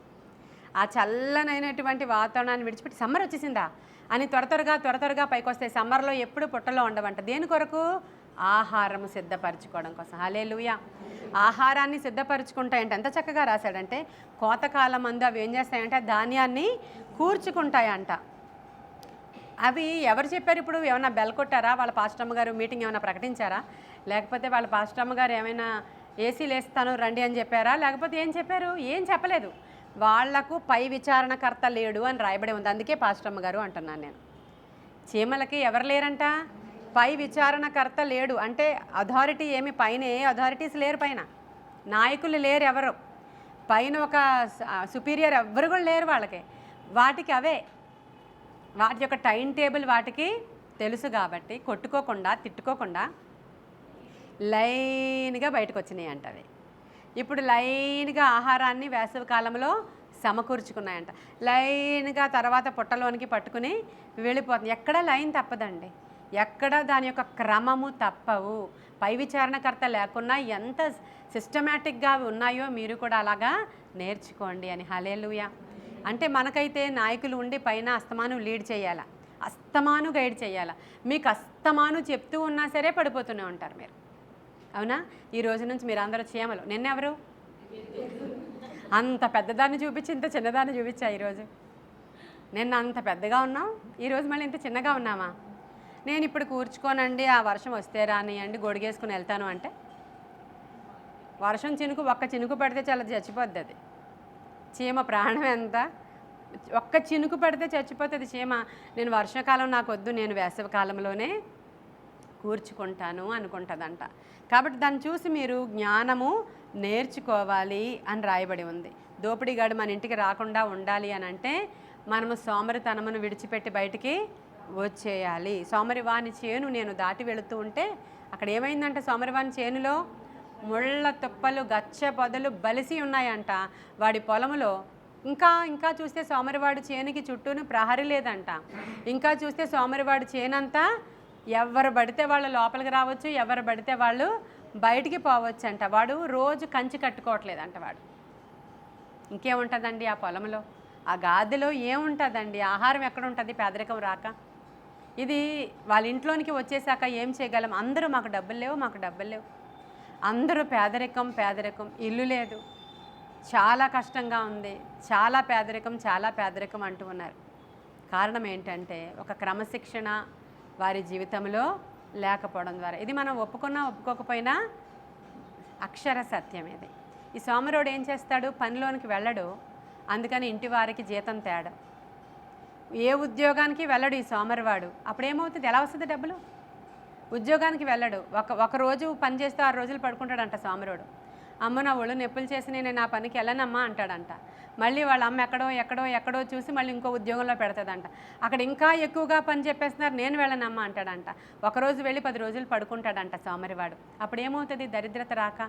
ఆ చల్లనైనటువంటి వాతావరణాన్ని విడిచిపెట్టి సమ్మర్ వచ్చేసిందా అని త్వరగా పైకి వస్తాయి. సమ్మర్లో ఎప్పుడు పుట్టలో ఉండవంట. దేని కొరకు? ఆహారము సిద్ధపరచుకోవడం కోసం. హల్లెలూయా. ఆహారాన్ని సిద్ధపరచుకుంటాయంటే ఎంత చక్కగా రాశాడంటే, కోతకాలం మందు అవి ఏం చేస్తాయంటే ధాన్యాన్ని కూర్చుకుంటాయంట. అవి ఎవరు చెప్పారు? ఇప్పుడు ఏమైనా బెల్ కొట్టారా? వాళ్ళ పాస్టమ్మ గారు మీటింగ్ ఏమైనా ప్రకటించారా? లేకపోతే వాళ్ళ పాస్టమ్మ గారు ఏమైనా ఏసీలు వేస్తాను రండి అని చెప్పారా? లేకపోతే ఏం చెప్పారు? ఏం చెప్పలేదు. వాళ్లకు పై విచారణకర్త లేడు అని రాయబడి ఉంది. అందుకే పాస్టమ్మ గారు అంటున్నాను నేను. చీమలకి ఎవరు లేరంట? పై విచారణకర్త లేడు. అంటే అథారిటీ ఏమి పైన ఏ అథారిటీస్ లేరు, పైన నాయకులు లేరు ఎవరు, పైన ఒక సుపీరియర్ ఎవ్వరు కూడా లేరు వాళ్ళకి. వాటికి అవే వాటి యొక్క టైం టేబుల్ వాటికి తెలుసు కాబట్టి కొట్టుకోకుండా తిట్టుకోకుండా లైన్గా బయటకు వచ్చినాయి అంట అవి. ఇప్పుడు లైన్గా ఆహారాన్ని వేసవి కాలంలో సమకూర్చుకున్నాయంట. లైన్గా తర్వాత పుట్టలోనికి పట్టుకుని వెళ్ళిపోతుంది. ఎక్కడ లైన్ తప్పదండి, ఎక్కడ దాని యొక్క క్రమము తప్పవు. పై విచారణకర్త లేకున్నా ఎంత సిస్టమేటిక్గా ఉన్నాయో మీరు కూడా అలాగా నేర్చుకోండి అని. హల్లెలూయా. అంటే మనకైతే నాయకులు ఉండి పైన అస్తమాను లీడ్ చేయాలా, అస్తమాను గైడ్ చేయాలా. మీకు అస్తమాను చెప్తూ ఉన్నా సరే పడిపోతూనే ఉంటారు మీరు. అవునా? ఈ రోజు నుంచి మీరు అందరూ చీమలు. నిన్నెవరు? అంత పెద్దదాన్ని చూపించి ఇంత చిన్నదాన్ని చూపించా ఈరోజు. నిన్న అంత పెద్దగా ఉన్నాం, ఈరోజు మళ్ళీ ఇంత చిన్నగా ఉన్నామా? నేను ఇప్పుడు కూర్చుకోనండి, ఆ వర్షం వస్తే రానియండి, గొడిగేసుకుని వెళ్తాను అంటే వర్షం చినుకు ఒక్క చినుకు పడితే చాలా చచ్చిపోద్ది అది. చీమ ప్రాణం ఎంత? ఒక్క చినుకు పడితే చచ్చిపోతుంది చీమ. నేను వర్షాకాలం నాకు వద్దు, నేను వేసవి కాలంలోనే కూర్చుకుంటాను అనుకుంటుందంట. కాబట్టి దాన్ని చూసి మీరు జ్ఞానము నేర్చుకోవాలి అని రాయబడి ఉంది. దోపిడీగాడు మన ఇంటికి రాకుండా ఉండాలి అని అంటే మనము సోమరితనమును విడిచిపెట్టి బయటికి వచ్చేయాలి. సోమరివాని చేను నేను దాటి వెళుతూ ఉంటే అక్కడ ఏమైందంటే సోమరివాని చేనులో ముళ్ళ తుప్పలు గచ్చ పొదలు బలిసి ఉన్నాయంట వాడి పొలములో. ఇంకా చూస్తే సోమరివాడు చేనుకి చుట్టూను ప్రహరీ లేదంట. ఇంకా చూస్తే సోమరివాడు చేనంతా ఎవరు పడితే వాళ్ళు లోపలికి రావచ్చు, ఎవరు పడితే వాళ్ళు బయటికి పోవచ్చు అంట. వాడు రోజు కంచి కట్టుకోవట్లేదంట. వాడు ఇంకేముంటుందండి ఆ పొలంలో, ఆ గాదిలో ఏముంటుందండి? ఆహారం ఎక్కడ ఉంటుంది పేదరికం రాక? ఇది వాళ్ళ ఇంట్లోనికి వచ్చేసాక ఏం చేయగలం? అందరూ మాకు డబ్బులు లేవు, అందరూ పేదరికం, ఇల్లు లేదు, చాలా కష్టంగా ఉంది, చాలా పేదరికం అంటూ ఉన్నారు. కారణం ఏంటంటే ఒక క్రమశిక్షణ వారి జీవితంలో లేకపోవడం ద్వారా. ఇది మనం ఒప్పుకున్నా ఒప్పుకోకపోయినా అక్షర సత్యం ఇది. ఈ సోమరోడు ఏం చేస్తాడు? పనిలోనికి వెళ్ళడు, అందుకని ఇంటి వారికి జీతం తేడా. ఏ ఉద్యోగానికి వెళ్ళడు ఈ సోమరివాడు. అప్పుడేమవుతుంది? ఎలా వస్తుంది డబ్బులు? ఉద్యోగానికి వెళ్ళడు, ఒక రోజు పని చేస్తే 6 రోజులు పడుకుంటాడంట సోమరోడు. అమ్మ నా ఒళ్ళు నొప్పులు చేసి నేను నా పనికి వెళ్ళనమ్మా అంటాడంట. మళ్ళీ వాళ్ళ అమ్మ ఎక్కడో చూసి మళ్ళీ ఇంకో ఉద్యోగంలో పెడతాడంట. అక్కడ ఇంకా ఎక్కువగా పని చెప్పేస్తున్నారు, నేను వెళ్ళనమ్మా అంటాడంట. ఒకరోజు వెళ్ళి 10 రోజులు పడుకుంటాడంట సోమరివాడు. అప్పుడు ఏమవుతుంది? దరిద్రత రాక.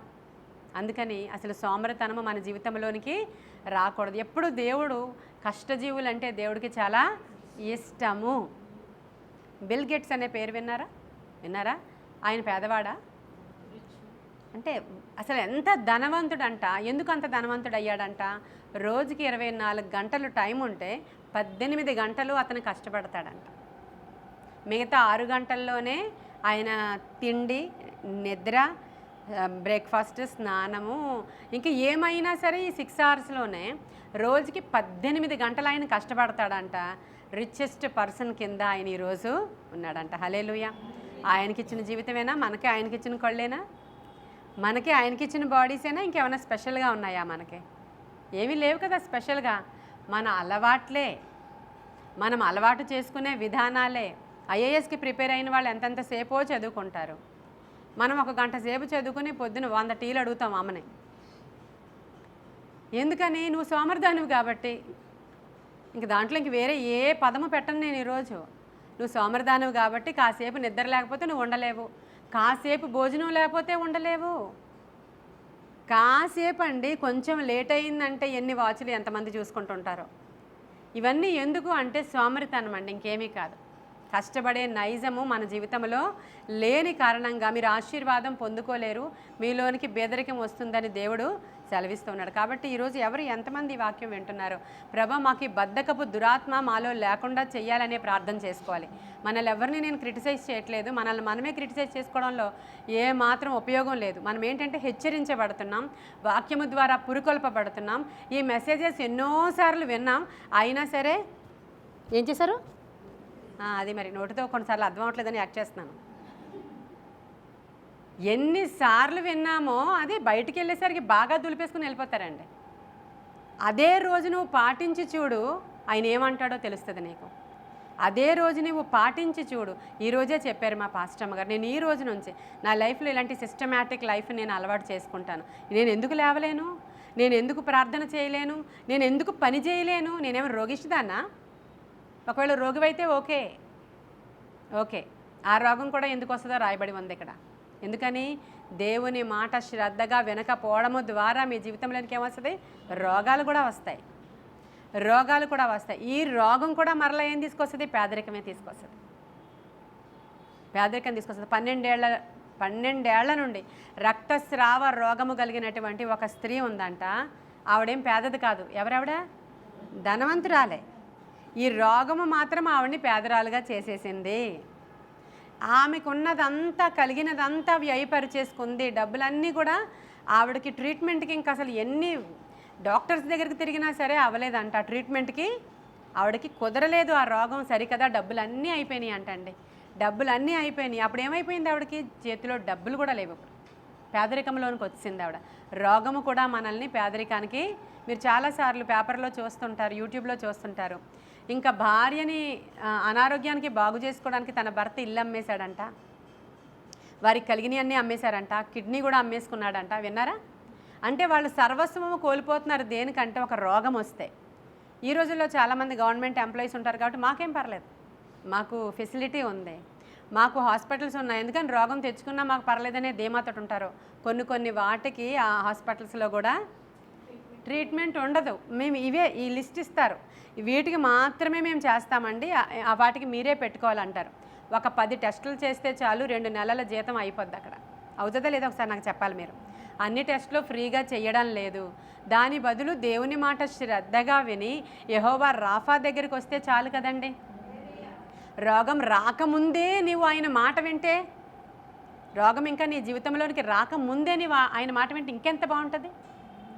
అందుకని అసలు సోమరితనము మన జీవితంలోనికి రాకూడదు. ఎప్పుడు దేవుడు కష్టజీవులు అంటే దేవుడికి చాలా ఇష్టము. బిల్ గేట్స్ అనే పేరు విన్నారా? ఆయన పేదవాడా? అంటే అసలు ఎంత ధనవంతుడంట. ఎందుకు అంత ధనవంతుడు అయ్యాడంట? రోజుకి 24 గంటలు టైం ఉంటే 18 గంటలు అతను కష్టపడతాడంట. మిగతా 6 గంటల్లోనే ఆయన తిండి, నిద్ర, బ్రేక్ఫాస్ట్, స్నానము, ఇంకా ఏమైనా సరే ఈ 6 అవర్స్లోనే రోజుకి 18 గంటలు ఆయన కష్టపడతాడంట. రిచెస్ట్ పర్సన్ కింద ఆయన ఈరోజు ఉన్నాడంట. హల్లెలూయా. ఆయనకిచ్చిన జీవితమేనా? మనకి ఆయనకిచ్చిన కళ్ళేనా? మనకి ఆయనకిచ్చిన బాడీసేనా? ఇంకేమైనా స్పెషల్గా ఉన్నాయా? మనకి ఏమీ లేవు కదా స్పెషల్గా. మన అలవాట్లే, మనం అలవాటు చేసుకునే విధానాలే. ఐఏఎస్కి ప్రిపేర్ అయిన వాళ్ళు ఎంతసేపో చదువుకుంటారు. మనం 1 గంట సేపు చదువుకుని పొద్దున 100 టీలు అడుగుతాం అమ్మని. ఎందుకని? నువ్వు సోమరిదానివి కాబట్టి. ఇంక దాంట్లో ఇంక వేరే ఏ పదము పెట్టను నేను ఈరోజు. నువ్వు సోమరిదానవు కాబట్టి కాసేపు నిద్ర లేకపోతే నువ్వు ఉండలేవు, కాసేపు భోజనం లేకపోతే ఉండలేవు. కాసేపు అండి కొంచెం లేట్ అయిందంటే ఎన్ని వాచ్లు ఎంతమంది చూసుకుంటుంటారో. ఇవన్నీ ఎందుకు అంటే సోమరితనం అండి, ఇంకేమీ కాదు. కష్టపడే నైజము మన జీవితంలో లేని కారణంగా మీరు ఆశీర్వాదం పొందుకోలేరు, మీలోనికి బెదరికం వస్తుందని దేవుడు సెలవిస్తున్నాడు. కాబట్టి ఈరోజు ఎవరు ఎంతమంది ఈ వాక్యం వింటున్నారో, ప్రభా మాకు ఈ బద్ధకపు దురాత్మ మాలో లేకుండా చేయాలనే ప్రార్థన చేసుకోవాలి. మనల్ని ఎవరిని నేను క్రిటిసైజ్ చేయట్లేదు, మనల్ని మనమే క్రిటిసైజ్ చేసుకోవడంలో ఏ మాత్రం ఉపయోగం లేదు. మనం ఏంటంటే హెచ్చరించబడుతున్నాం, వాక్యము ద్వారా పురుకొల్పబడుతున్నాం. ఈ మెసేజెస్ ఎన్నోసార్లు విన్నాం, అయినా సరే ఏం చేశారు? అది మరి నోటితో కొన్నిసార్లు అర్థం అవ్వట్లేదని యాక్ట్ చేస్తున్నాను. ఎన్నిసార్లు విన్నామో అది బయటికి వెళ్ళేసరికి బాగా దులిపేసుకుని వెళ్ళిపోతారండి. అదే రోజు నువ్వు పాటించి చూడు, ఆయన ఏమంటాడో తెలుస్తుంది నీకు. అదే రోజు నువ్వు పాటించి చూడు. ఈరోజే చెప్పారు మా పాస్టమ్మ గారు, నేను ఈ రోజు నుంచి నా లైఫ్లో ఇలాంటి సిస్టమేటిక్ లైఫ్ నేను అలవాటు చేసుకుంటాను. నేను ఎందుకు లేవలేను, నేను ఎందుకు ప్రార్థన చేయలేను, నేను ఎందుకు పని చేయలేను? నేనేమో రోగిష్దానా? ఒకవేళ రోగివైతే ఓకే, ఆ రోగం కూడా ఎందుకు వస్తుందో రాయబడి ఉంది ఇక్కడ. ఎందుకని? దేవుని మాట శ్రద్ధగా వినకపోవడము ద్వారా మీ జీవితంలోనికి ఏమొస్తుంది? రోగాలు కూడా వస్తాయి. ఈ రోగం కూడా మరలా ఏం తీసుకొస్తుంది? పేదరికమే తీసుకొస్తుంది. 12 ఏళ్ల నుండి రక్తస్రావ రోగము కలిగినటువంటి ఒక స్త్రీ ఉందంట. ఆవిడేం పేదది కాదు. ఎవరావిడ? ధనవంతురాలే. ఈ రోగము మాత్రం ఆవిడని పేదరాలుగా చేసేసింది. ఆమెకున్నదంతా, కలిగినదంతా వ్యయపరిచేసుకుంది. డబ్బులన్నీ కూడా ఆవిడకి ట్రీట్మెంట్కి ఇంకా అసలు ఎన్ని డాక్టర్స్ దగ్గరికి తిరిగినా సరే అవ్వలేదంట. ట్రీట్మెంట్కి ఆవిడకి కుదరలేదు. ఆ రోగం సరికదా డబ్బులన్నీ అయిపోయినాయి అంటండి. డబ్బులన్నీ అయిపోయినాయి. అప్పుడు ఏమైపోయింది? ఆవిడకి చేతిలో డబ్బులు కూడా లేవు. పేదరికంలోనికి వచ్చింది ఆవిడ. రోగము కూడా మనల్ని పేదరికానికి, మీరు చాలాసార్లు పేపర్లో చూస్తుంటారు, యూట్యూబ్లో చూస్తుంటారు. ఇంకా భార్యని అనారోగ్యానికి బాగు చేసుకోవడానికి తన భర్త ఇల్లు అమ్మేశాడంట, వారికి కలిగినవన్నీ అమ్మేశారంట, కిడ్నీ కూడా అమ్మేసుకున్నాడంట. విన్నారా? అంటే వాళ్ళు సర్వస్వము కోల్పోతున్నారు. దేనికంటే ఒక రోగం వస్తే. ఈ రోజుల్లో చాలామంది గవర్నమెంట్ ఎంప్లాయీస్ ఉంటారు కాబట్టి మాకేం పర్లేదు, మాకు ఫెసిలిటీ ఉంది, మాకు హాస్పిటల్స్ ఉన్నాయి, ఎందుకని రోగం తెచ్చుకున్నా మాకు పర్లేదనే ధీమాతోటి ఉంటారు. కొన్ని వాటికి ఆ హాస్పిటల్స్లో కూడా ట్రీట్మెంట్ ఉండదు. మేము ఈ లిస్ట్ ఇస్తారు, వీటికి మాత్రమే మేము చేస్తామండి, వాటికి మీరే పెట్టుకోవాలంటారు. ఒక 10 టెస్టులు చేస్తే చాలు 2 నెలల జీతం అయిపోద్ది. అక్కడ అవుతుందా లేదా ఒకసారి నాకు చెప్పాలి మీరు. అన్ని టెస్టులు ఫ్రీగా చేయడం లేదు. దాని బదులు దేవుని మాట శ్రద్ధగా విని యెహోవా రాఫా దగ్గరికి వస్తే చాలు కదండి. రోగం రాకముందే నీవు ఆయన మాట వింటే, రోగం ఇంకా నీ జీవితంలోనికి రాకముందే నీవు ఆయన మాట వింటే ఇంకెంత బాగుంటుంది.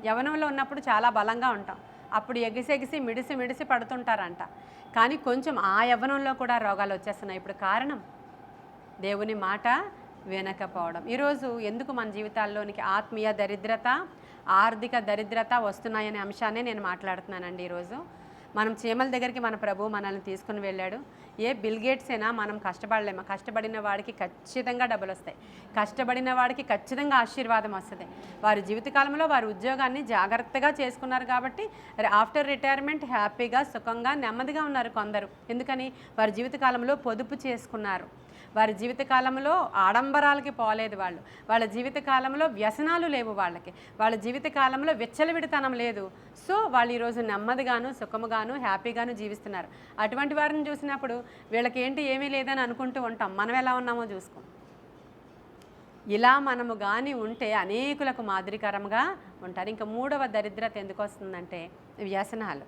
యవ్వనంలో ఉన్నప్పుడు చాలా బలంగా ఉంటాం, అప్పుడు ఎగిసెగిసి మిడిసి పడుతుంటారంట. కానీ కొంచెం ఆ యవ్వనంలో కూడా రోగాలు వచ్చేస్తున్నాయి. ఇప్పుడు కారణం దేవుని మాట వినకపోవడం. ఈరోజు ఎందుకు మన జీవితాల్లోనికి ఆత్మీయ దరిద్రత, ఆర్థిక దరిద్రత వస్తున్నాయనే అంశాన్ని నేను మాట్లాడుతున్నానండి. ఈరోజు మనం చీమల దగ్గరికి మన ప్రభు మనల్ని తీసుకుని వెళ్ళాడు. ఏ బిల్ గేట్స్ అయినా మనం కష్టపడలేము. కష్టపడిన వాడికి ఖచ్చితంగా డబ్బులు వస్తాయి, కష్టపడిన వాడికి ఖచ్చితంగా ఆశీర్వాదం వస్తుంది. వారి జీవితకాలంలో వారి ఉద్యోగాన్ని జాగ్రత్తగా చేసుకున్నారు కాబట్టి ఆఫ్టర్ రిటైర్మెంట్ హ్యాపీగా, సుఖంగా, నెమ్మదిగా ఉన్నారు కొందరు. ఎందుకని? వారి జీవితకాలంలో పొదుపు చేసుకున్నారు. వారి జీవితకాలంలో ఆడంబరాలకి పోలేదు. వాళ్ళ జీవితకాలంలో వ్యసనాలు లేవు. వాళ్ళ జీవితకాలంలో విచ్చలవిడితనం లేదు. సో వాళ్ళు ఈరోజు నెమ్మదిగాను, సుఖముగాను, హ్యాపీగాను జీవిస్తున్నారు. అటువంటి వారిని చూసినప్పుడు వీళ్ళకి ఏంటి ఏమీ లేదని అనుకుంటూ ఉంటాం. మనం ఎలా ఉన్నామో చూసుకో. ఇలా మనము కానీ ఉంటే అనేకులకు మాదిరికరంగా ఉంటారు. ఇంకా 3వ దరిద్రత ఎందుకు వస్తుందంటే వ్యసనాలు.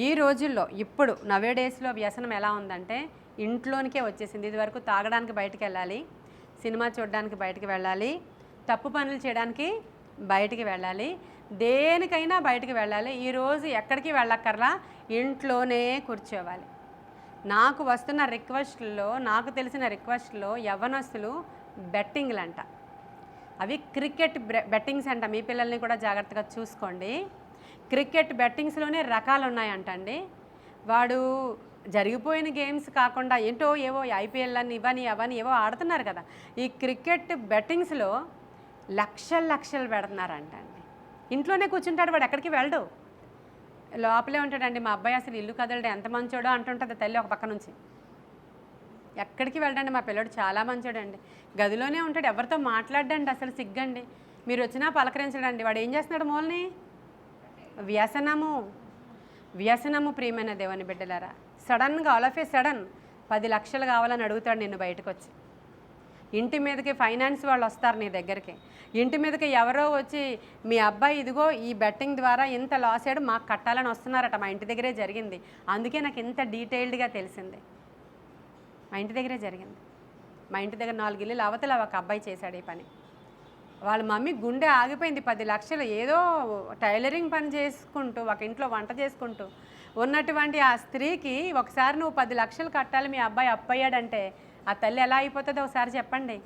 ఈ రోజుల్లో ఇప్పుడు నవేడేస్లో వ్యసనం ఎలా ఉందంటే ఇంట్లోనికే వచ్చేసింది. ఇదివరకు తాగడానికి బయటికి వెళ్ళాలి, సినిమా చూడడానికి బయటికి వెళ్ళాలి, తప్పు పనులు చేయడానికి బయటికి వెళ్ళాలి, దేనికైనా బయటికి వెళ్ళాలి. ఈరోజు ఎక్కడికి వెళ్ళక్కర్లా, ఇంట్లోనే కూర్చోవాలి. నాకు వస్తున్న రిక్వెస్ట్లో, నాకు తెలిసిన రిక్వెస్ట్లో యవ్వనస్తులు బెట్టింగ్లంట, అవి క్రికెట్ బెట్టింగ్స్ అంట. మీ పిల్లల్ని కూడా జాగ్రత్తగా చూసుకోండి. క్రికెట్ బెట్టింగ్స్లోనే రకాలు ఉన్నాయంటండి. వాడు జరిగిపోయిన గేమ్స్ కాకుండా ఏంటో ఏవో ఐపీఎల్ అని ఇవని అవని ఏవో ఆడుతున్నారు కదా. ఈ క్రికెట్ బెట్టింగ్స్లో లక్షలు పెడుతున్నారంట అండి. ఇంట్లోనే కూర్చుంటాడు వాడు, ఎక్కడికి వెళ్ళడు. లోపలే ఉంటాడండి. మా అబ్బాయి అసలు ఇల్లు కదలడు, ఎంత మంచోడో అంటుంటుంది తల్లి ఒక పక్క నుంచి. ఎక్కడికి వెళ్ళండి, మా పిల్లడు చాలా మంచోడండి. గదిలోనే ఉంటాడు, ఎవరితో మాట్లాడండి, అసలు సిగ్గండి. మీరు వచ్చినా పలకరించడండి. వాడు ఏం చేస్తున్నాడు మూలని? వ్యసనము ప్రియమైన దేవుని బిడ్డలారా. సడన్గా ఆల్ ఆఫ్ ఏ సడన్ 10 లక్షలు కావాలని అడుగుతాడు నిన్ను బయటకు వచ్చి. ఇంటి మీదకి ఫైనాన్స్ వాళ్ళు వస్తారు నీ దగ్గరికి. ఇంటి మీదకి ఎవరో వచ్చి మీ అబ్బాయి ఇదిగో ఈ బెట్టింగ్ ద్వారా ఇంత లాస్ అయ్యాడు, మాకు కట్టాలని వస్తున్నారట. మా ఇంటి దగ్గరే జరిగింది, అందుకే నాకు ఇంత డీటెయిల్డ్గా తెలిసింది. మా ఇంటి దగ్గరే జరిగింది. మా ఇంటి దగ్గర 4 ఇల్లులు అవతల ఒక అబ్బాయి చేశాడు ఈ పని. వాళ్ళ మమ్మీ గుండె ఆగిపోయింది. 10 లక్షలు ఏదో టైలరింగ్ పని చేసుకుంటూ ఒక ఇంట్లో వంట చేసుకుంటూ ఉన్నటువంటి ఆ స్త్రీకి ఒకసారి నువ్వు 10 లక్షలు కట్టాలి, మీ అబ్బాయి అప్పయ్యాడంటే ఆ తల్లి ఎలా అయిపోతుందో ఒకసారి చెప్పండి.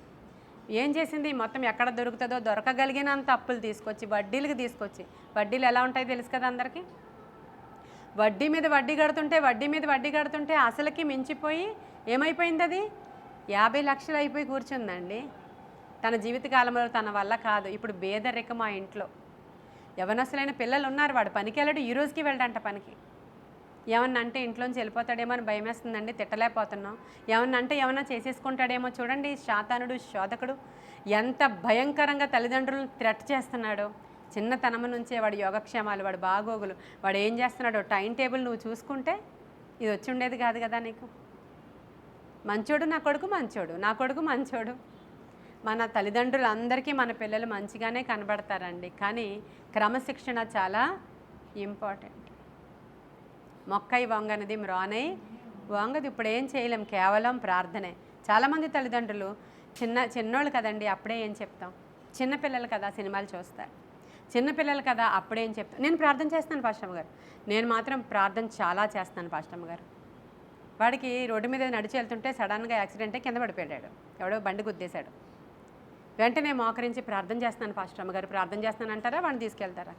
ఏం చేసింది? మొత్తం ఎక్కడ దొరుకుతుందో దొరకగలిగినంత అప్పులు తీసుకొచ్చి వడ్డీలకు తీసుకొచ్చి, వడ్డీలు ఎలా ఉంటాయో తెలుసు కదా అందరికీ. వడ్డీ మీద వడ్డీ కడుతుంటే అసలుకి మించిపోయి ఏమైపోయింది? అది 50 లక్షలు అయిపోయి కూర్చుందండి. తన జీవితకాలంలో తన వల్ల కాదు. ఇప్పుడు పేదరికం మా ఇంట్లో. యవనస్తులైన పిల్లలు ఉన్నారు, వాడు పనికి వెళ్ళాడు, ఈ రోజుకి వెళ్ళడంట పనికి. ఏమన్నా అంటే ఇంట్లోంచి వెళ్ళిపోతాడేమో అని భయం వేస్తుందండి, తిట్టలేకపోతున్నాం. ఏమన్నా అంటే ఏమన్నా చేసేసుకుంటాడేమో. చూడండి శాతానుడు, శోధకుడు ఎంత భయంకరంగా తల్లిదండ్రులను థ్రెట్ చేస్తున్నాడో. చిన్నతనం నుంచే వాడి యోగక్షేమాలు, వాడి బాగోగులు, వాడు ఏం చేస్తున్నాడో టైం టేబుల్ నువ్వు చూసుకుంటే ఇది వచ్చి ఉండేది కాదు కదా నీకు. మంచోడు నా కొడుకు మంచోడు. మన తల్లిదండ్రులందరికీ మన పిల్లలు మంచిగానే కనబడతారండి, కానీ క్రమశిక్షణ చాలా ఇంపార్టెంట్. మొక్కై వంగనది మ్రానై వంగదు. ఇప్పుడు ఏం చేయలేం, కేవలం ప్రార్థనే. చాలామంది తల్లిదండ్రులు చిన్నోళ్ళు కదండి, అప్పుడే ఏం చెప్తాం. చిన్నపిల్లలు కదా సినిమాలు చూస్తారు, చిన్నపిల్లలు కదా అప్పుడేం చెప్తాం. నేను ప్రార్థన చేస్తాను పాస్టమ్మ గారు, నేను మాత్రం ప్రార్థన చాలా చేస్తాను పాస్టమ్మ గారు. వాడికి రోడ్డు మీద నడిచి వెళ్తుంటే సడన్గా యాక్సిడెంట్ అయ్యి కింద పడిపోయాడు, ఎవడో బండి గుద్దేశాడు. వెంటనే మోకరించి ప్రార్థన చేస్తున్నాను పాస్టమ్మ గారు, ప్రార్థన చేస్తున్నాను అంటారా, వాడిని తీసుకెళ్తారా?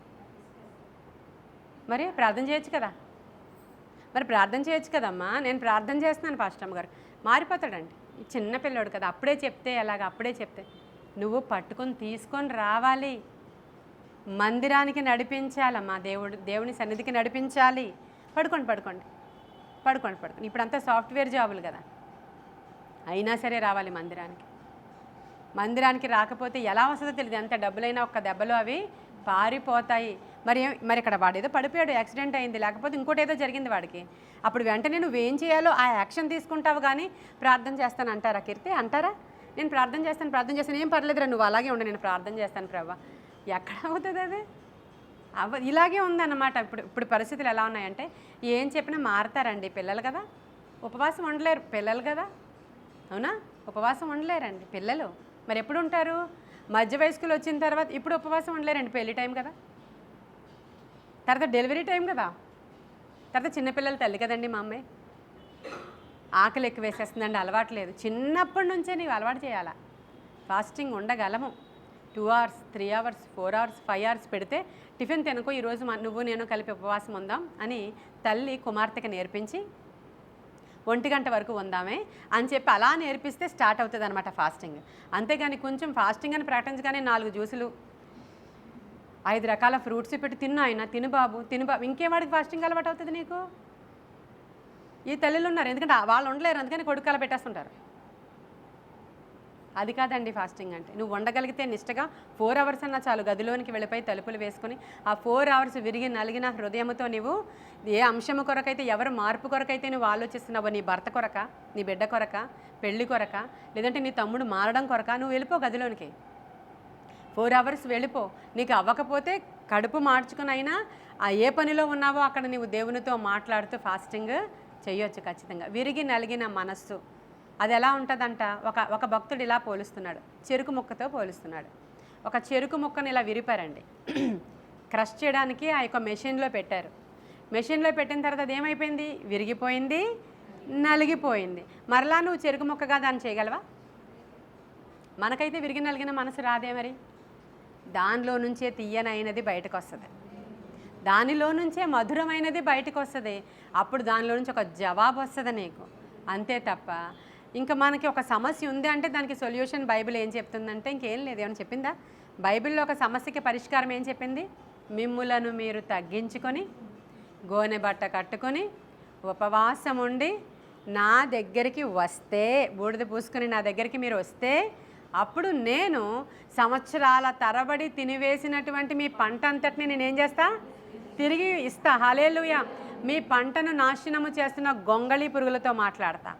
మరి ప్రార్థన చేయొచ్చు కదమ్మా. నేను ప్రార్థన చేస్తున్నాను పాస్టమ్మ గారు. మారిపోతాడండి, చిన్న పిల్లోడు కదా. అప్పుడే చెప్తే నువ్వు పట్టుకొని తీసుకొని రావాలి, మందిరానికి నడిపించాలమ్మా, దేవుని సన్నిధికి నడిపించాలి. పడుకోండి. ఇప్పుడంతా సాఫ్ట్వేర్ జాబులు కదా, అయినా సరే రావాలి మందిరానికి రాకపోతే ఎలా వస్తుందో తెలియదు. ఎంత డబ్బులైనా ఒక్క దెబ్బలో అవి పారిపోతాయి. మరి ఇక్కడ వాడు ఏదో పడిపోయాడు, యాక్సిడెంట్ అయింది, లేకపోతే ఇంకోటి ఏదో జరిగింది వాడికి. అప్పుడు వెంటనే నువ్వేం చేయాలో ఆ యాక్షన్ తీసుకుంటావు, కానీ ప్రార్థన చేస్తాను అంటారా? కీర్తి అంటారా? నేను ప్రార్థన చేస్తాను, ఏం పర్లేదురా, నువ్వు అలాగే ఉండు, నేను ప్రార్థన చేస్తాను ప్రభా. ఎక్కడ అవుతుంది అది? ఇలాగే ఉందన్నమాట. ఇప్పుడు పరిస్థితులు ఎలా ఉన్నాయంటే ఏం చెప్పినా మారతారండి. పిల్లలు కదా, ఉపవాసం ఉండలేరు. పిల్లలు కదా, అవునా, ఉపవాసం ఉండలేరండి పిల్లలు. మరి ఎప్పుడు ఉంటారు? మధ్య వయస్కులు వచ్చిన తర్వాత. ఇప్పుడు ఉపవాసం ఉండలేరండి, పెళ్లి టైం కదా, తర్వాత డెలివరీ టైం కదా, తర్వాత చిన్నపిల్లల తల్లి కదండి మా అమ్మాయి. ఆకలి ఎక్కువ వేసేస్తుందండి, అలవాటు లేదు. చిన్నప్పటి నుంచే నీవు అలవాటు చేయాలా. ఫాస్టింగ్ ఉండగలము. 2 hours, 3 hours, 4 hours, 5 hours పెడితే టిఫిన్ తినకు, ఈరోజు నువ్వు నేను కలిపి ఉపవాసం ఉందాం అని తల్లి కుమార్తెకి నేర్పించి 1 గంట వరకు ఉందామే అని చెప్పి అలా నేర్పిస్తే స్టార్ట్ అవుతుంది అనమాట ఫాస్టింగ్. అంతేగాని కొంచెం ఫాస్టింగ్ అని ప్రకటించగానే 4 జ్యూసులు 5 రకాల ఫ్రూట్స్ పెట్టి తిను బాబు ఇంకే వాడికి ఫాస్టింగ్ అలవాటు అవుతుంది నీకు? ఈ తల్లులు ఉన్నారు, ఎందుకంటే వాళ్ళు ఉండలేరు, అందుకని కొడుకు పెట్టేస్తుంటారు. అది కాదండి ఫాస్టింగ్ అంటే. నువ్వు ఉండగలిగితే నిష్టగా 4 hours అన్నా చాలు, గదిలోనికి వెళ్ళిపోయి తలుపులు వేసుకొని ఆ 4 hours విరిగి నలిగిన హృదయంతో నువ్వు ఏ అంశము కొరకైతే, ఎవరు మార్పు కొరకైతే నువ్వు ఆలోచిస్తున్నావో, నీ భర్త కొరక, నీ బిడ్డ కొరక, పెళ్లి కొరక, లేదంటే నీ తమ్ముడు మారడం కొరక, నువ్వు వెళ్ళిపో గదిలోనికి. 4 hours వెళ్ళిపో. నీకు అవ్వకపోతే కడుపు మార్చుకుని అయినా ఆ ఏ పనిలో ఉన్నావో అక్కడ నీవు దేవునితో మాట్లాడుతూ ఫాస్టింగ్ చేయొచ్చు ఖచ్చితంగా. విరిగి నలిగిన మనస్సు అది ఎలా ఉంటుందంట? ఒక భక్తుడు ఇలా పోలుస్తున్నాడు, చెరుకు ముక్కతో పోలుస్తున్నాడు. ఒక చెరుకు ముక్కను ఇలా విరిపారండి, క్రష్ చేయడానికి ఆ యొక్క మెషిన్లో పెట్టారు. మెషిన్లో పెట్టిన తర్వాత అది ఏమైపోయింది? విరిగిపోయింది, నలిగిపోయింది. మరలా నువ్వు చెరుకు ముక్కగా దాన్ని చేయగలవా? మనకైతే విరిగి నలిగిన మనసు రాదే. మరి దానిలో నుంచే తీయనైనది బయటకు వస్తుంది, దానిలో నుంచే మధురమైనది బయటకు వస్తుంది. అప్పుడు దానిలో నుంచి ఒక జవాబు వస్తుంది నీకు, అంతే తప్ప ఇంకా మనకి ఒక సమస్య ఉంది అంటే దానికి సొల్యూషన్ బైబిల్ ఏం చెప్తుందంటే ఇంకేం లేదు. ఏమైనా చెప్పిందా? బైబిల్లో ఒక సమస్యకి పరిష్కారం ఏం చెప్పింది? మిమ్ములను మీరు తగ్గించుకొని గోనె బట్ట కట్టుకొని ఉపవాసం ఉండి నా దగ్గరికి వస్తే, బూడిద పూసుకొని నా దగ్గరికి మీరు వస్తే, అప్పుడు నేను సంవత్సరాల తరబడి తినివేసినటువంటి మీ పంట అంతటిని నేనేం చేస్తా? తిరిగి ఇస్తా. హల్లెలూయా. మీ పంటను నాశనము చేస్తున్న గొంగళి పురుగులతో మాట్లాడతా,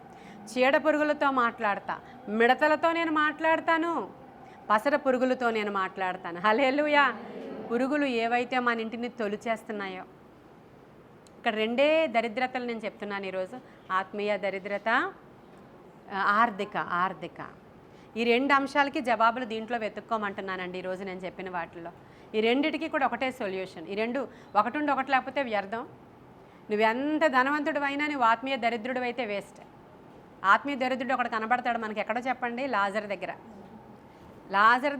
చీడ పురుగులతో మాట్లాడతా, మిడతలతో నేను మాట్లాడతాను, పసర పురుగులతో నేను మాట్లాడతాను. హల్లెలూయా. పురుగులు ఏవైతే మన ఇంటిని తొలిచేస్తున్నాయో, ఇక్కడ రెండే దరిద్రతలు నేను చెప్తున్నాను ఈరోజు. ఆత్మీయ దరిద్రత, ఆర్థిక. ఈ రెండు అంశాలకి జవాబులు దీంట్లో వెతుక్కోమంటున్నానండి ఈరోజు నేను చెప్పిన వాటిల్లో. ఈ రెండిటికి కూడా ఒకటే సొల్యూషన్. ఈ రెండు ఒకటి లేకపోతే వ్యర్థం. నువ్వెంత ధనవంతుడు అయినా నువ్వు ఆత్మీయ దరిద్రుడు అయితే వేస్ట్. ఆత్మీయ దరిద్రుడు ఒకడు కనబడతాడు మనకి ఎక్కడో చెప్పండి, లాజర్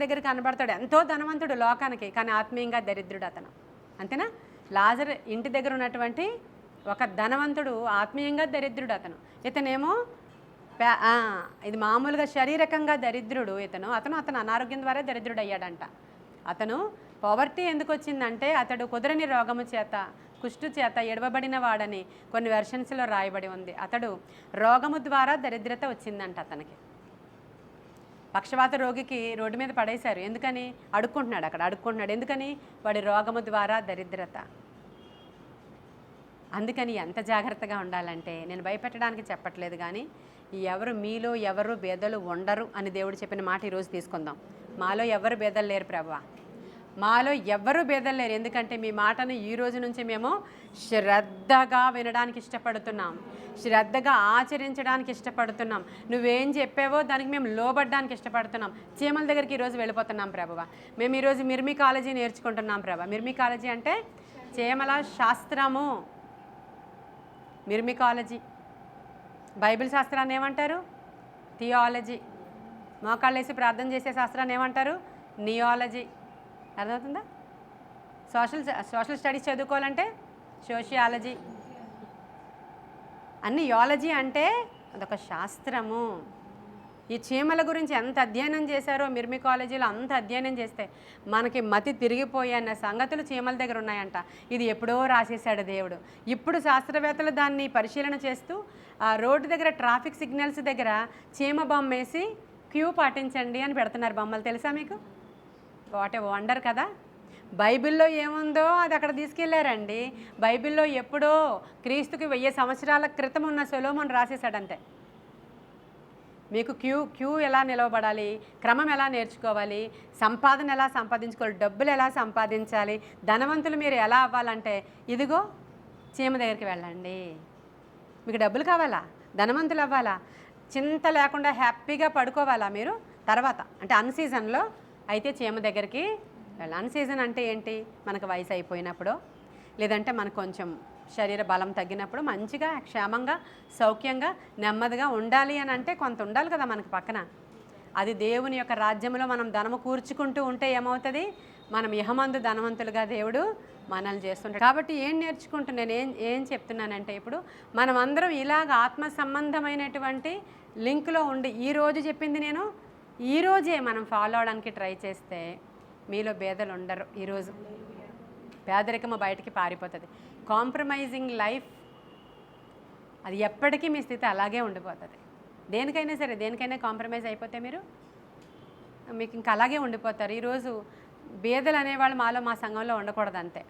దగ్గర కనబడతాడు. ఎంతో ధనవంతుడు లోకానికి, కానీ ఆత్మీయంగా దరిద్రుడు అతను. అంతేనా? లాజర్ ఇంటి దగ్గర ఉన్నటువంటి ఒక ధనవంతుడు ఆత్మీయంగా దరిద్రుడు అతను. ఇతనేమో ఇది మామూలుగా శారీరకంగా దరిద్రుడు అతను అనారోగ్యం ద్వారా దరిద్రుడు అయ్యాడంట. అతను పవర్టీ ఎందుకు వచ్చిందంటే అతడు కుదరని రోగము చేత, కుష్టు చేత ఎడవబడిన వాడని కొన్ని వెర్షన్స్లో రాయబడి ఉంది. అతడు రోగము ద్వారా దరిద్రత వచ్చిందంట అతనికి. పక్షవాత రోగికి రోడ్డు మీద పడేశారు. ఎందుకని? అడుక్కుంటున్నాడు. ఎందుకని? వాడి రోగము ద్వారా దరిద్రత. అందుకని ఎంత జాగ్రత్తగా ఉండాలంటే, నేను భయపెట్టడానికి చెప్పట్లేదు, కానీ మీలో ఎవరు బేదలు ఉండరు అని దేవుడు చెప్పిన మాట ఈరోజు తీసుకుందాం. మాలో ఎవరు బేదలు లేరు ప్రభువా, మాలో ఎవ్వరూ బేదలు లేరు. ఎందుకంటే మీ మాటను ఈ రోజు నుంచి మేము శ్రద్ధగా వినడానికి ఇష్టపడుతున్నాం, శ్రద్ధగా ఆచరించడానికి ఇష్టపడుతున్నాం. నువ్వేం చెప్పావో దానికి మేము లోబడ్డానికి ఇష్టపడుతున్నాం. చీమల దగ్గరికి ఈరోజు వెళ్ళిపోతున్నాం ప్రభువా. మేము ఈరోజు మిర్మికాలజీ నేర్చుకుంటున్నాం ప్రభా. మిర్మికాలజీ అంటే చీమల శాస్త్రము. మిర్మికాలజీ. బైబిల్ శాస్త్రాన్ని ఏమంటారు? థియాలజీ. మోకాళ్ళేసి ప్రార్థన చేసే శాస్త్రాన్ని ఏమంటారు? నియాలజీ. అర్థమవుతుందా? సోషల్ స్టడీస్ చదువుకోవాలంటే సోషియాలజీ. అన్ని యాలజీ అంటే అదొక శాస్త్రము. ఈ చీమల గురించి ఎంత అధ్యయనం చేశారో మిర్మికాలజీలో, అంత అధ్యయనం చేస్తే మనకి మతి తిరిగిపోయన్న సంగతులు చీమల దగ్గర ఉన్నాయంట. ఇది ఎప్పుడో రాసేశాడు దేవుడు. ఇప్పుడు శాస్త్రవేత్తలు దాన్ని పరిశీలన చేస్తూ ఆ రోడ్డు దగ్గర ట్రాఫిక్ సిగ్నల్స్ దగ్గర చీమ బొమ్మ వేసి క్యూ పాటించండి అని పెడుతున్నారు బొమ్మలు. తెలుసా మీకు? వాట్ ఏ వండర్ కదా. బైబిల్లో ఏముందో అది అక్కడ తీసుకెళ్లారండి. బైబిల్లో ఎప్పుడో క్రీస్తుకి 1000 సంవత్సరాల క్రితం ఉన్న సొలొమోను రాసేశాడంతే. మీకు క్యూ ఎలా నిలవబడాలి, క్రమం ఎలా నేర్చుకోవాలి, సంపాదన ఎలా సంపాదించుకోవాలి, డబ్బులు ఎలా సంపాదించాలి, ధనవంతులు మీరు ఎలా అవ్వాలంటే ఇదిగో చీమ దగ్గరికి వెళ్ళండి. మీకు డబ్బులు కావాలా, ధనవంతులు అవ్వాలా, చింత లేకుండా హ్యాపీగా పడుకోవాలా మీరు తర్వాత, అంటే అన్సీజన్లో అయితే చీమ దగ్గరికి వెళ్ళాలి. అన్సీజన్ అంటే ఏంటి? మనకు వయసు అయిపోయినప్పుడు, లేదంటే మనకు కొంచెం శరీర బలం తగ్గినప్పుడు మంచిగా క్షేమంగా సౌఖ్యంగా నెమ్మదిగా ఉండాలి అని అంటే కొంత ఉండాలి కదా మనకు పక్కన. అది దేవుని యొక్క రాజ్యంలో మనం ధనము కూర్చుకుంటూ ఉంటే ఏమవుతుంది? మనం ఇహమందు ధనవంతులుగా దేవుడు మనల్ని చేస్తుంటాడు. కాబట్టి ఏం నేర్చుకుంటున్నాను, ఏం చెప్తున్నానంటే, ఇప్పుడు మనం అందరం ఇలాగ ఆత్మ సంబంధమైనటువంటి లింక్లో ఉండి ఈరోజు చెప్పింది నేను ఈరోజే మనం ఫాలో అవడానికి ట్రై చేస్తే మీలో బేదలు ఉండరు. ఈరోజు పేదరికము బయటికి పారిపోతుంది. కాంప్రమైజింగ్ లైఫ్ అది ఎప్పటికీ మీ స్థితి అలాగే ఉండిపోతుంది. దేనికైనా సరే, దేనికైనా కాంప్రమైజ్ అయిపోతే మీకు ఇంకా అలాగే ఉండిపోతారు. ఈరోజు బేదలు అనేవాళ్ళు మా సంఘంలో ఉండకూడదు అంతే,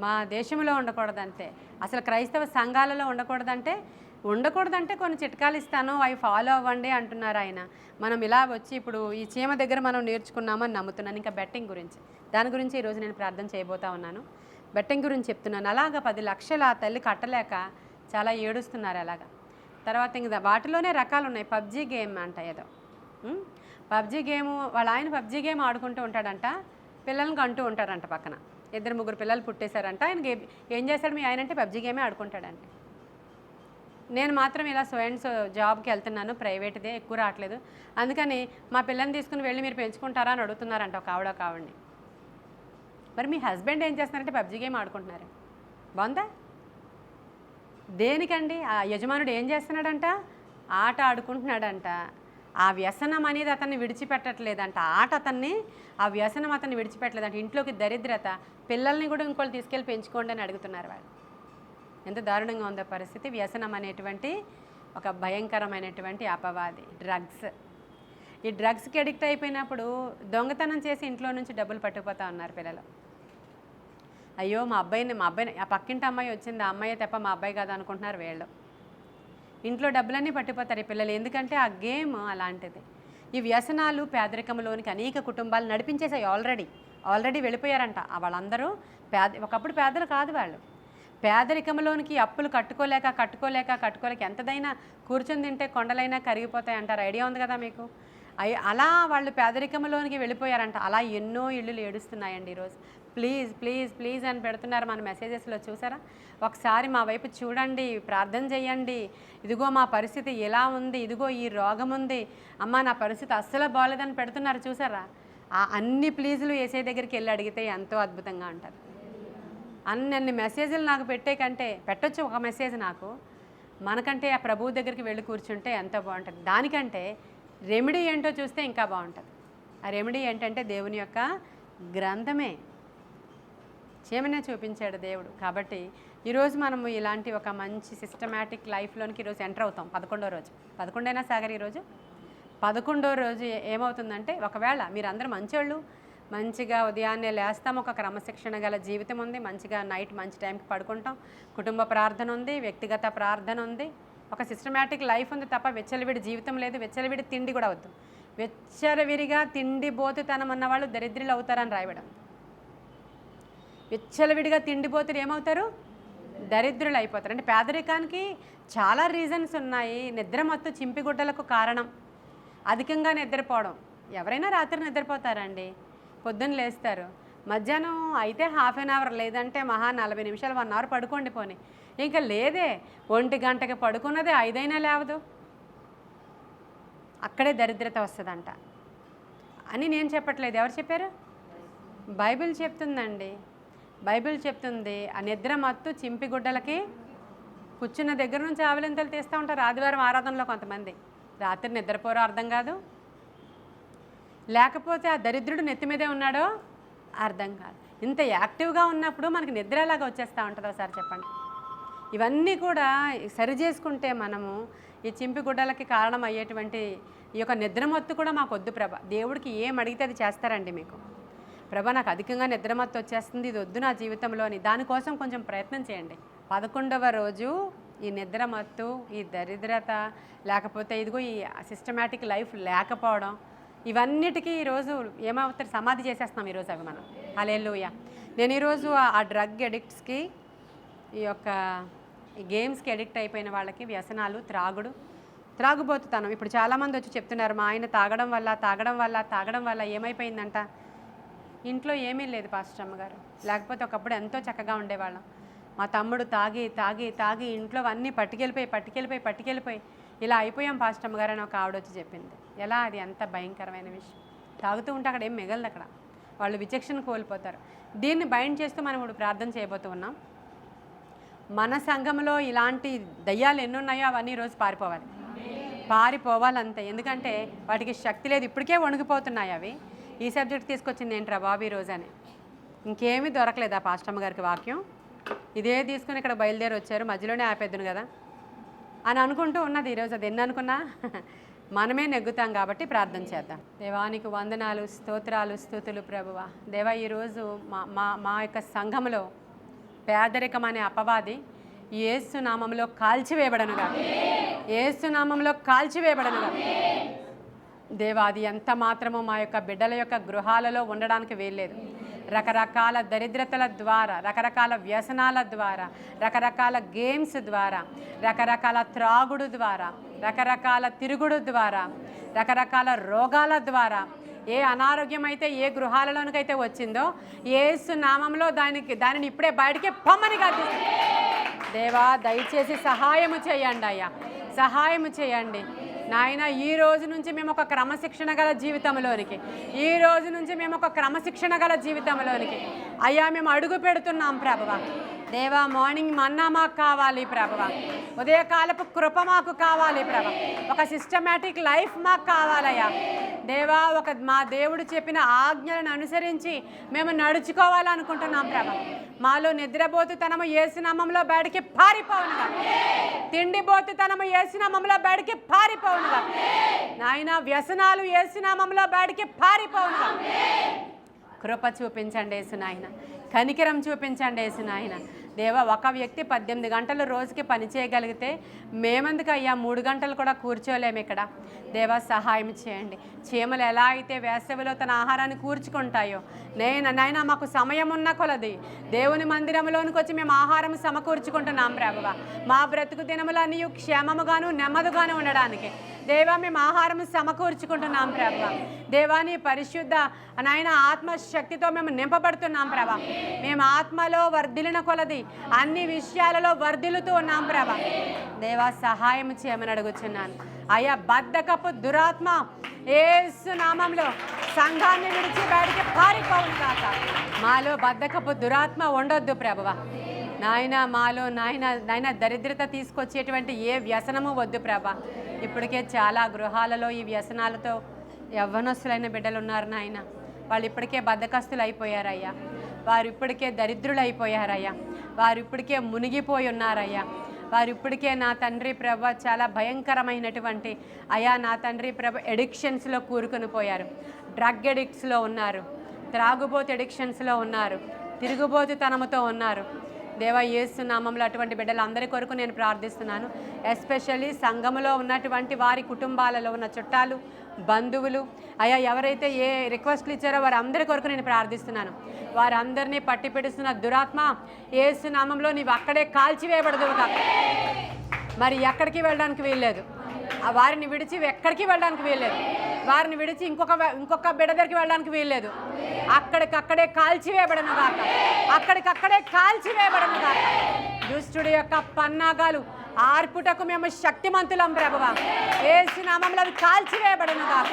మా దేశంలో ఉండకూడదు అంతే, అసలు క్రైస్తవ సంఘాలలో ఉండకూడదంటే కొన్ని చిట్కాలు ఇస్తాను, అవి ఫాలో అవ్వండి అంటున్నారు ఆయన. మనం ఇలా వచ్చి ఇప్పుడు ఈ చీమ దగ్గర మనం నేర్చుకున్నామని నమ్ముతున్నాను. ఇంకా బెట్టింగ్ గురించి, దాని గురించి ఈరోజు నేను ప్రార్థన చేయబోతా ఉన్నాను. బెట్టింగ్ గురించి చెప్తున్నాను. అలాగా 10 లక్షలు ఆ తల్లి కట్టలేక చాలా ఏడుస్తున్నారు అలాగా. తర్వాత ఇంకా వాటిలోనే రకాలు ఉన్నాయి. పబ్జీ గేమ్ అంట ఏదో, పబ్జీ గేము. వాళ్ళ ఆయన పబ్జీ గేమ్ ఆడుకుంటూ ఉంటాడంట, పిల్లల్ని అంటూ ఉంటాడంట పక్కన. 2-3 పిల్లలు పుట్టేశారంట. ఆయన ఏం చేస్తాడు మీ ఆయన అంటే పబ్జీ గేమే ఆడుకుంటాడంట. నేను మాత్రం ఇలా జాబ్కి వెళ్తున్నాను, ప్రైవేట్దే, ఎక్కువ రావట్లేదు, అందుకని మా పిల్లని తీసుకుని వెళ్ళి మీరు పెంచుకుంటారా అని అడుగుతున్నారంట ఒక ఆవిడని. మరి మీ హస్బెండ్ ఏం చేస్తున్నారంటే పబ్జీ గేమ్ ఆడుకుంటున్నారు. బాగుందా? దేనికండి? ఆ యజమానుడు ఏం చేస్తున్నాడంట? ఆట ఆడుకుంటున్నాడంట. ఆ వ్యసనం అనేది అతన్ని విడిచిపెట్టట్లేదంట, ఆట అతన్ని, ఆ వ్యసనం అతన్ని విడిచిపెట్టలేదంట. ఇంట్లోకి దరిద్రత, పిల్లల్ని కూడా ఇంకోళ్ళు తీసుకెళ్ళి పెంచుకోండి అని అడుగుతున్నారు వాళ్ళు. ఎంత దారుణంగా ఉందో పరిస్థితి. వ్యసనం అనేటువంటి ఒక భయంకరమైనటువంటి అపవాది డ్రగ్స్. ఈ డ్రగ్స్కి అడిక్ట్ అయిపోయినప్పుడు దొంగతనం చేసి ఇంట్లో నుంచి డబ్బులు పట్టుకుపోతూ ఉన్నారు పిల్లలు. అయ్యో మా అబ్బాయిని ఆ పక్కింటి అమ్మాయి వచ్చింది, ఆ అమ్మాయి తప్ప మా అబ్బాయి కాదు అనుకుంటున్నారు వీళ్ళు. ఇంట్లో డబ్బులన్నీ పట్టిపోతారు ఈ పిల్లలు, ఎందుకంటే ఆ గేమ్ అలాంటిది. ఈ వ్యసనాలు పేదరికంలోనికి అనేక కుటుంబాలు నడిపించేసాయి. ఆల్రెడీ వెళ్ళిపోయారంట వాళ్ళందరూ. ఒకప్పుడు పేదలు కాదు వాళ్ళు. పేదరికంలోనికి అప్పులు కట్టుకోలేక ఎంతదైనా కూర్చొని తింటే కొండలైనా కరిగిపోతాయి అంటారు. ఐడియా ఉంది కదా మీకు. అలా వాళ్ళు పేదరికంలోనికి వెళ్ళిపోయారంట. అలా ఎన్నో ఇళ్ళు ఏడుస్తున్నాయండి ఈరోజు. ప్లీజ్ ప్లీజ్ ప్లీజ్ అని పెడుతున్నారు మన మెసేజెస్లో, చూసారా? ఒకసారి మా వైపు చూడండి, ప్రార్థన చేయండి. ఇదిగో మా పరిస్థితి ఎలా ఉంది, ఇదిగో ఈ రోగం ఉంది, అమ్మ నా పరిస్థితి అస్సలు బాగోలేదని పెడుతున్నారు, చూసారా? ఆ అన్ని ప్లీజులు యేసయ్య దగ్గరికి వెళ్ళి అడిగితే ఎంతో అద్భుతంగా ఉంటుంది. అన్ని మెసేజ్లు నాకు పెట్టే కంటే, పెట్టొచ్చు ఒక మెసేజ్ నాకు, మనకంటే ఆ ప్రభువు దగ్గరికి వెళ్ళి కూర్చుంటే ఎంతో బాగుంటుంది. దానికంటే రెమెడీ ఏంటో చూస్తే ఇంకా బాగుంటుంది. ఆ రెమెడీ ఏంటంటే దేవుని యొక్క గ్రంథమే, చేయమనే చూపించాడు దేవుడు. కాబట్టి ఈరోజు మనము ఇలాంటి ఒక మంచి సిస్టమాటిక్ లైఫ్లోనికి ఈరోజు ఎంటర్ అవుతాం. 11వ రోజు, 11 సాగర్ ఈరోజు 11వ రోజు ఏమవుతుందంటే, ఒకవేళ మీరందరూ మంచోళ్ళు, మంచిగా ఉదయాన్నే లేస్తాం, ఒక క్రమశిక్షణ గల జీవితం ఉంది, మంచిగా నైట్ మంచి టైంకి పడుకుంటాం, కుటుంబ ప్రార్థన ఉంది, వ్యక్తిగత ప్రార్థన ఉంది, ఒక సిస్టమాటిక్ లైఫ్ ఉంది తప్ప వెచ్చలవిడి జీవితం లేదు. వెచ్చలవిడి తిండి కూడా వద్దు. వెచ్చలవిడిగా తిండిబోతుతనం అన్న వాళ్ళు దరిద్రులు అవుతారని రాయబడం. విచ్చలవిడిగా తిండిపోతులు ఏమవుతారు? దరిద్రులు అయిపోతారు. అంటే పేదరికానికి చాలా రీజన్స్ ఉన్నాయి. నిద్రమత్తు చింపిగుడ్డలకు కారణం. అధికంగా నిద్రపోవడం. ఎవరైనా రాత్రి నిద్రపోతారండి, పొద్దున్న లేస్తారు. మధ్యాహ్నం అయితే హాఫ్ అన్ అవర్, లేదంటే మహా 40 నిమిషాలు 1 అవర్ పడుకోండి పోనీ. ఇంకా లేదే 1 గంటకి పడుకున్నదే 5 అయినా లేవదు. అక్కడే దరిద్రత వస్తుందంట అని నేను చెప్పట్లేదు. ఎవరు చెప్పారు? బైబిల్ చెప్తుందండి. బైబిల్ చెప్తుంది. ఆ నిద్ర మత్తు చింపిగుడ్డలకి కూర్చున్న దగ్గర నుంచి ఆవలింతలు తీస్తూ ఉంటారు. ఆదివారం ఆరాధనలో కొంతమంది రాత్రి నిద్రపోరో అర్థం కాదు, లేకపోతే ఆ దరిద్రుడు నెత్తి మీదే ఉన్నాడో అర్థం కాదు. ఇంత యాక్టివ్గా ఉన్నప్పుడు మనకి నిద్ర ఎలాగా వచ్చేస్తూ ఉంటుందో ఒకసారి చెప్పండి. ఇవన్నీ కూడా సరి చేసుకుంటే మనము ఈ చింపిగుడ్డలకి కారణం అయ్యేటువంటి ఈ యొక్క నిద్రమత్తు కూడా మాకు వద్దు ప్రభా. దేవుడికి ఏం అడిగితే అది చేస్తారండి మీకు. ప్రభా నాకు అధికంగా నిద్రమత్తు వచ్చేస్తుంది, ఇది వద్దు నా జీవితంలోని, దానికోసం కొంచెం ప్రయత్నం చేయండి. 11వ రోజు ఈ నిద్రమత్తు, ఈ దరిద్రత, లేకపోతే ఇదిగో ఈ సిస్టమాటిక్ లైఫ్ లేకపోవడం, ఇవన్నిటికీ ఈరోజు ఏమవుతారు? సమాధి చేసేస్తున్నాం ఈరోజు అవి మనం. హల్లెలూయా. నేను ఈరోజు ఆ డ్రగ్ అడిక్ట్స్కి, ఈ యొక్క గేమ్స్కి అడిక్ట్ అయిపోయిన వాళ్ళకి, వ్యసనాలు, త్రాగుబోతుతనం. ఇప్పుడు చాలామంది వచ్చి చెప్తున్నారు, మా ఆయన తాగడం వల్ల ఏమైపోయిందంట, ఇంట్లో ఏమీ లేదు పాస్టర్ అమ్మగారు, లేకపోతే ఒకప్పుడు ఎంతో చక్కగా ఉండేవాళ్ళం, మా తమ్ముడు తాగి ఇంట్లో అన్నీ పట్టుకెళ్ళిపోయి ఇలా అయిపోయాం పాస్టర్ అమ్మగారు అని ఒక ఆవిడ వచ్చి చెప్పింది. ఎలా? అది ఎంత భయంకరమైన విషయం. తాగుతూ ఉంటే అక్కడ ఏం మిగలదు, అక్కడ వాళ్ళు విచక్షణ కోల్పోతారు. దీన్ని బైండ్ చేస్తూ మనం ఇప్పుడు ప్రార్థన చేయబోతూ ఉన్నాం. మన సంఘంలో ఇలాంటి దయ్యాలు ఎన్నున్నాయో అవన్నీ ఈరోజు పారిపోవాలంతే. ఎందుకంటే వాటికి శక్తి లేదు, ఇప్పటికే వణికిపోతున్నాయి అవి. ఈ సబ్జెక్ట్ తీసుకొచ్చింది ఏంట్రా బాబు ఈరోజు అని. ఇంకేమీ దొరకలేదు ఆ పాస్టమ్మ గారికి వాక్యం. ఇదే తీసుకుని ఇక్కడ బయలుదేరి వచ్చారు, మధ్యలోనే ఆపేద్దును కదా అని అనుకుంటూ ఉన్నది ఈరోజు. అది ఎన్ని అనుకున్నా మనమే నెగ్గుతాం. కాబట్టి ప్రార్థన చేద్దాం. దేవానికి వందనాలు, స్తోత్రాలు, స్తుతులు ప్రభువా. దేవా, ఈరోజు మా యొక్క సంఘంలో పేదరికం అనే అపవాది యేసు నామములో కాల్చివేయబడనుగా, యేసు నామములో కాల్చివేయబడనుగా. దేవా, అది ఎంత మాత్రమో మా యొక్క బిడ్డల యొక్క గృహాలలో ఉండడానికి వీల్లేదు. రకరకాల దరిద్రతల ద్వారా, రకరకాల వ్యసనాల ద్వారా, రకరకాల గేమ్స్ ద్వారా, రకరకాల త్రాగుడు ద్వారా, రకరకాల తిరుగుడు ద్వారా, రకరకాల రోగాల ద్వారా, ఏ అనారోగ్యం అయితే ఏ గృహాలలోనికైతే వచ్చిందో యేసు నామంలో దానిని ఇప్పుడే బయటికి పొమ్మని కాదు. దేవా, దయచేసి సహాయము చేయండి అయ్యా, సహాయము చేయండి నాయన. ఈ రోజు నుంచి మేము ఒక క్రమశిక్షణ గల జీవితంలోనికి, అయ్యా మేము అడుగు పెడుతున్నాం ప్రభువా. దేవా మార్నింగ్ మన్నా మాకు కావాలి ప్రభువా, ఉదయకాలపు కృప మాకు కావాలి ప్రభా, ఒక సిస్టమేటిక్ లైఫ్ మాకు కావాలయ్యా దేవా. మా దేవుడు చెప్పిన ఆజ్ఞలను అనుసరించి మేము నడుచుకోవాలనుకుంటున్నాం ప్రభా. మాలో నిద్రబోతుతనము యేసు నామములో బయటికి పారిపోవునుగా, తిండిబోతుతనము యేసు నామములో బయటికి పారిపోవునుగా నాయన, వ్యసనాలు యేసు నామములో బయటికి పారిపోవునుగా. కృప చూపించండి యేసు నాయన, కనికరం చూపించండి యేసు నాయన దేవా. ఒక వ్యక్తి 18 గంటలు రోజుకి పని చేయగలిగితే మేమెందుకు అయ్యా 3 గంటలు కూడా కూర్చోలేము ఇక్కడ దేవా. సహాయం చేయండి. చీమలు ఎలా అయితే వేసవిలో తన ఆహారాన్ని కూర్చుకుంటాయో నాయన, మాకు సమయం ఉన్న కొలది దేవుని మందిరంలోనికి వచ్చి మేము ఆహారం సమకూర్చుకుంటున్నాం ప్రభువా. మా బ్రతుకు దినములన్నీ క్షేమముగాను నెమ్మదిగాను ఉండడానికి దేవా మేము ఆహారం సమకూర్చుకుంటున్నాం ప్రభువా. దేవాని పరిశుద్ధ నాయన ఆత్మశక్తితో మేము నింపబడుతున్నాం ప్రభా. మేము ఆత్మలో వర్ధిలిన కొలది అన్ని విషయాలలో వర్ధిల్లుతూ ఉన్నాం ప్రభా. దేవా సహాయం చేయమని అడుగుచున్నాను అయ్యా. బద్ధకపు దురాత్మ యేసు నామంలో సంఘాన్ని విడిచి బయటికి పారిపోవును కాక. మాలో బద్ధకపు దురాత్మ ఉండొద్దు ప్రభువా నాయన. మాలో నాయన దరిద్రత తీసుకొచ్చేటువంటి ఏ వ్యసనము వద్దు ప్రభా. ఇప్పటికే చాలా గృహాలలో ఈ వ్యసనాలతో యవ్వనస్తులైన బిడ్డలు ఉన్నారు నాయన. వాళ్ళు ఇప్పటికే బద్ధకస్తులు అయిపోయారయ్యా. వారు ఇప్పటికే దరిద్రులు అయిపోయారయ్యా. వారు ఇప్పటికే మునిగిపోయి ఉన్నారయ్యా. వారు ఇప్పటికే నా తండ్రి ప్రభ చాలా భయంకరమైనటువంటి అయా నా తండ్రి ప్రభ ఎడిక్షన్స్లో కూరుకొని పోయారు. డ్రగ్ ఎడిక్ట్స్లో ఉన్నారు, త్రాగుబోతు ఎడిక్షన్స్లో ఉన్నారు, తిరుగుబోతుతనముతో ఉన్నారు. దేవా యేసు నామంలో అటువంటి బిడ్డలందరి కొరకు నేను ప్రార్థిస్తున్నాను. ఎస్పెషల్లీ సంఘములో ఉన్నటువంటి వారి కుటుంబాలలో ఉన్న చుట్టాలు, బంధువులు అయ్యా ఎవరైతే ఏ రిక్వెస్ట్లు ఇచ్చారో వారందరి కొరకు నేను ప్రార్థిస్తున్నాను. వారందరినీ పట్టి పెడుతున్న దురాత్మ యేసు నామంలో నీవు అక్కడే కాల్చివేయబడదు కాక. మరి ఎక్కడికి వెళ్ళడానికి వీల్లేదు. వారిని విడిచి ఎక్కడికి వెళ్ళడానికి వీల్లేదు. వారిని విడిచి ఇంకొక బిడ్డ దగ్గరికి వెళ్ళడానికి వీల్లేదు. అక్కడికక్కడే కాల్చివేయబడను గాక, అక్కడికక్కడే కాల్చివేయబడను గాక. దుష్టుడి యొక్క పన్నాగాలు ఆర్పుటకు మేము శక్తిమంతులం ప్రభువా. యేసు నామములో అవి కాల్చివేయబడను గాక.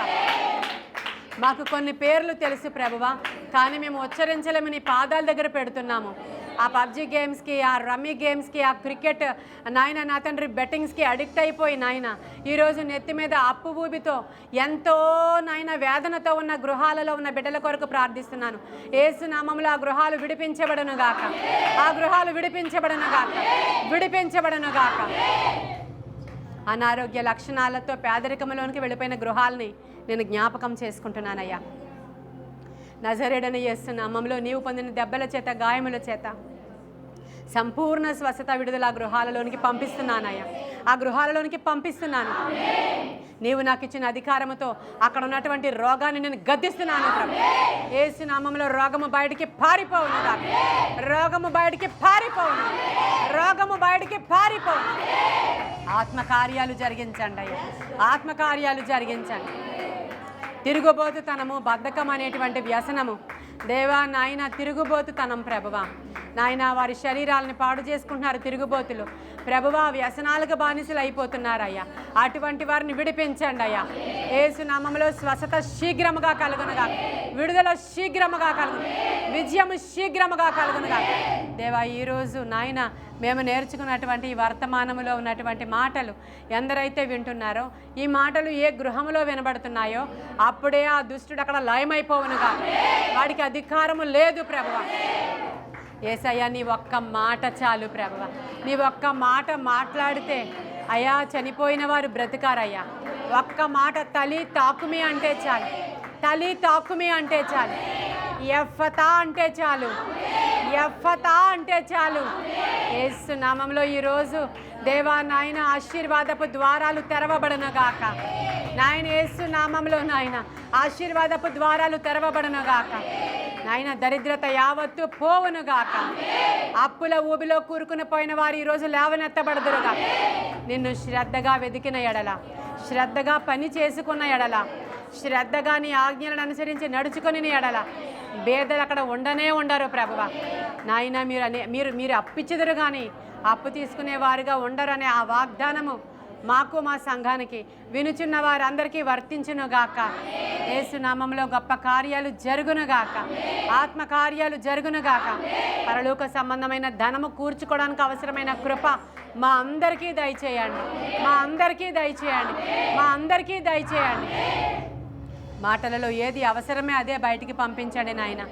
మాకు కొన్ని పేర్లు తెలుసు ప్రభువా, కానీ మేము ఉచ్చరించలేము. నీ పాదాల దగ్గర పెడుతున్నాము. ఆ పబ్జీ గేమ్స్కి, ఆ రమ్మీ గేమ్స్కి, ఆ క్రికెట్ నాయన నా తండ్రి బెట్టింగ్స్కి అడిక్ట్ అయిపోయి నాయన ఈరోజు నెత్తి మీద అప్పు ఊబితో ఎంతో నాయన వేదనతో ఉన్న గృహాలలో ఉన్న బిడ్డల కొరకు ప్రార్థిస్తున్నాను. యేసు నామములో ఆ గృహాలు విడిపించబడను గాక, ఆ గృహాలు విడిపించబడను గాక, విడిపించబడను గాక. అనారోగ్య లక్షణాలతో పేదరికంలోనికి వెళ్ళిపోయిన గృహాలని నేను జ్ఞాపకం చేసుకుంటున్నానయ్యా. నజరేయుడైన యేసు నామములో నీవు పొందిన దెబ్బల చేత, గాయముల చేత సంపూర్ణ స్వస్థత, విడుదల ఆ గృహాలలోనికి పంపిస్తున్నానయ్యా. ఆ గృహాలలోనికి పంపిస్తున్నాను. నీవు నాకు ఇచ్చిన అధికారముతో అక్కడ ఉన్నటువంటి రోగాన్ని నేను గద్దిస్తున్నాను ప్రభు. యేసు నామములో రోగము బయటికి పారిపోవును కాక, రోగము బయటికి పారిపోవును, రోగము బయటికి పారిపోవును. ఆత్మకార్యాలు జరిగించండి అయ్యా, ఆత్మకార్యాలు జరిగించండి. తిరుగుబోతుతనము, బద్ధకం అనేటువంటి వ్యసనము దేవా నాయన, తిరుగుబోతుతనం ప్రభువా నాయన, వారి శరీరాలను పాడు చేసుకుంటున్నారు తిరుగుబోతులు ప్రభువా. వ్యసనాలకు బానిసలు అయిపోతున్నారయ్యా. అటువంటి వారిని విడిపించండి అయ్యా. యేసు నామములో స్వస్థత శీఘ్రముగా కలుగునుగా, విడుదల శీఘ్రముగా కలుగును, విజయము శీఘ్రముగా కలుగునుగా. దేవా ఈరోజు నాయన మేము నేర్చుకున్నటువంటి ఈ వర్తమానములో ఉన్నటువంటి మాటలు ఎందరైతే వింటున్నారో, ఈ మాటలు ఏ గృహములో వినబడుతున్నాయో అప్పుడే ఆ దుష్టుడు అక్కడ లయమైపోవునుగా. వాడికి అధికారము లేదు ప్రభువా. యేసయ్యా నీ ఒక్క మాట చాలు ప్రభువా. నీ ఒక్క మాట మాట్లాడితే అయ్యా చనిపోయిన వారు బ్రతికారయ్యా. ఒక్క మాట తలి తాకుమి అంటే చాలు, తలి తాకుమి అంటే చాలు, ఎఫ్ఫతా అంటే చాలు, ఎఫ్ఫతా అంటే చాలు. యేసు నామంలో ఈరోజు దేవా నాయన ఆశీర్వాదపు ద్వారాలు తెరవబడనుగాక. నాయన యేసు నామంలో నాయన ఆశీర్వాదపు ద్వారాలు తెరవబడనుగాక. నాయన దరిద్రత యావత్తు పోవునుగాక. అప్పుల ఊబిలో కూరుకుని పోయిన వారు ఈరోజు లేవనెత్తబడదురుగా. నిన్ను శ్రద్ధగా వెతికిన ఎడల, శ్రద్ధగా పని చేసుకున్న ఎడల, శ్రద్ధగా నీ ఆజ్ఞలను అనుసరించి నడుచుకుని ఎడల బేదలు అక్కడ ఉండనే ఉండరు ప్రభువా. నాయన మీరు అప్పిచ్చుదురు కానీ అప్పు తీసుకునే వారుగా ఉండరు అనే ఆ వాగ్దానము మాకు మా సంఘానికి వినుచున్న వారందరికీ వర్తించునుగాక. యేసు నామములో గొప్ప కార్యాలు జరుగునుగాక, ఆత్మ కార్యాలు జరుగునుగాక. పరలోక సంబంధమైన ధనము కూర్చుకోవడానికి అవసరమైన కృప మా అందరికీ దయచేయండి, మా అందరికీ దయచేయండి, మా అందరికీ దయచేయండి. మాటలలో ఏది అవసరమే అదే బయటికి పంపించండి నాయన.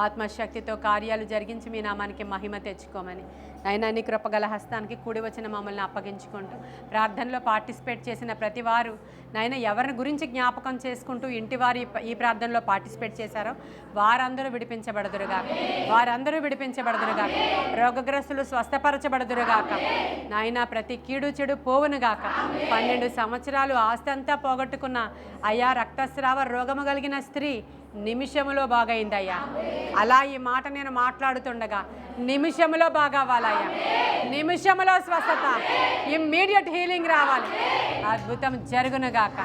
ఆత్మశక్తితో కార్యాలు జరిగించి మీ నామానికి మహిమ తెచ్చుకోమని నాయన నీ కృపగల హస్తానికి కూడి వచ్చిన మమ్మల్ని అప్పగించుకుంటూ ప్రార్థనలో పార్టిసిపేట్ చేసిన ప్రతి వారు నాయన ఎవరిని గురించి జ్ఞాపకం చేసుకుంటూ ఇంటి వారు ఈ ప్రార్థనలో పార్టిసిపేట్ చేశారో వారందరూ విడిపించబడదురుగాక, వారందరూ విడిపించబడదురుగాక. రోగగ్రస్తులు స్వస్థపరచబడదురుగాక నాయన. ప్రతి కీడు చెడు పోవునుగాక. 12 సంవత్సరాలు ఆస్తి అంతా పోగొట్టుకున్న అయ్యా రక్తస్రావ రోగము కలిగిన స్త్రీ నిమిషములో బాగైందయ్యా. అలా ఈ మాట నేను మాట్లాడుతుండగా నిమిషములో బాగవ్వాలయ్యా, నిమిషములో స్వస్థత, ఇమ్మీడియట్ హీలింగ్ రావాలి, అద్భుతం జరుగునుగాక.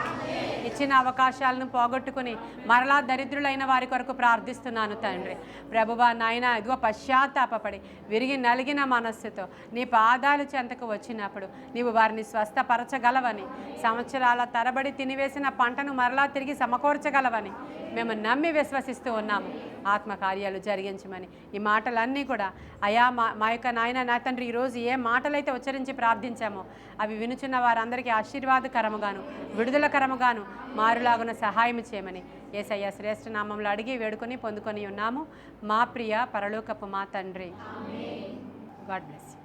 ఇచ్చిన అవకాశాలను పోగొట్టుకుని మరలా దరిద్రులైన వారి కొరకు ప్రార్థిస్తున్నాను తండ్రి. ప్రభువా నాయన, ఇదిగో పశ్చాత్తాపపడి విరిగి నలిగిన మనస్సుతో నీ పాదాలు చెంతకు వచ్చినప్పుడు నీవు వారిని స్వస్థపరచగలవని, సంవత్సరాల తరబడి తినివేసిన పంటను మరలా తిరిగి సమకూర్చగలవని మేము నమ్మి విశ్వసిస్తూ ఉన్నాము. ఆత్మకార్యాలు జరిగించమని ఈ మాటలన్నీ కూడా అయా మా యొక్క నాయన నా తండ్రి ఈరోజు ఏ మాటలైతే ఉచ్చరించి ప్రార్థించామో అవి వినుచున్న వారందరికీ ఆశీర్వాదకరముగాను విడుదలకరముగాను మారులాగున సహాయం చేయమని యేసయ్య శ్రేష్ఠ నామంలో అడిగి వేడుకొని పొందుకొని ఉన్నాము మా ప్రియ పరలోకపు మా తండ్రి. God bless you.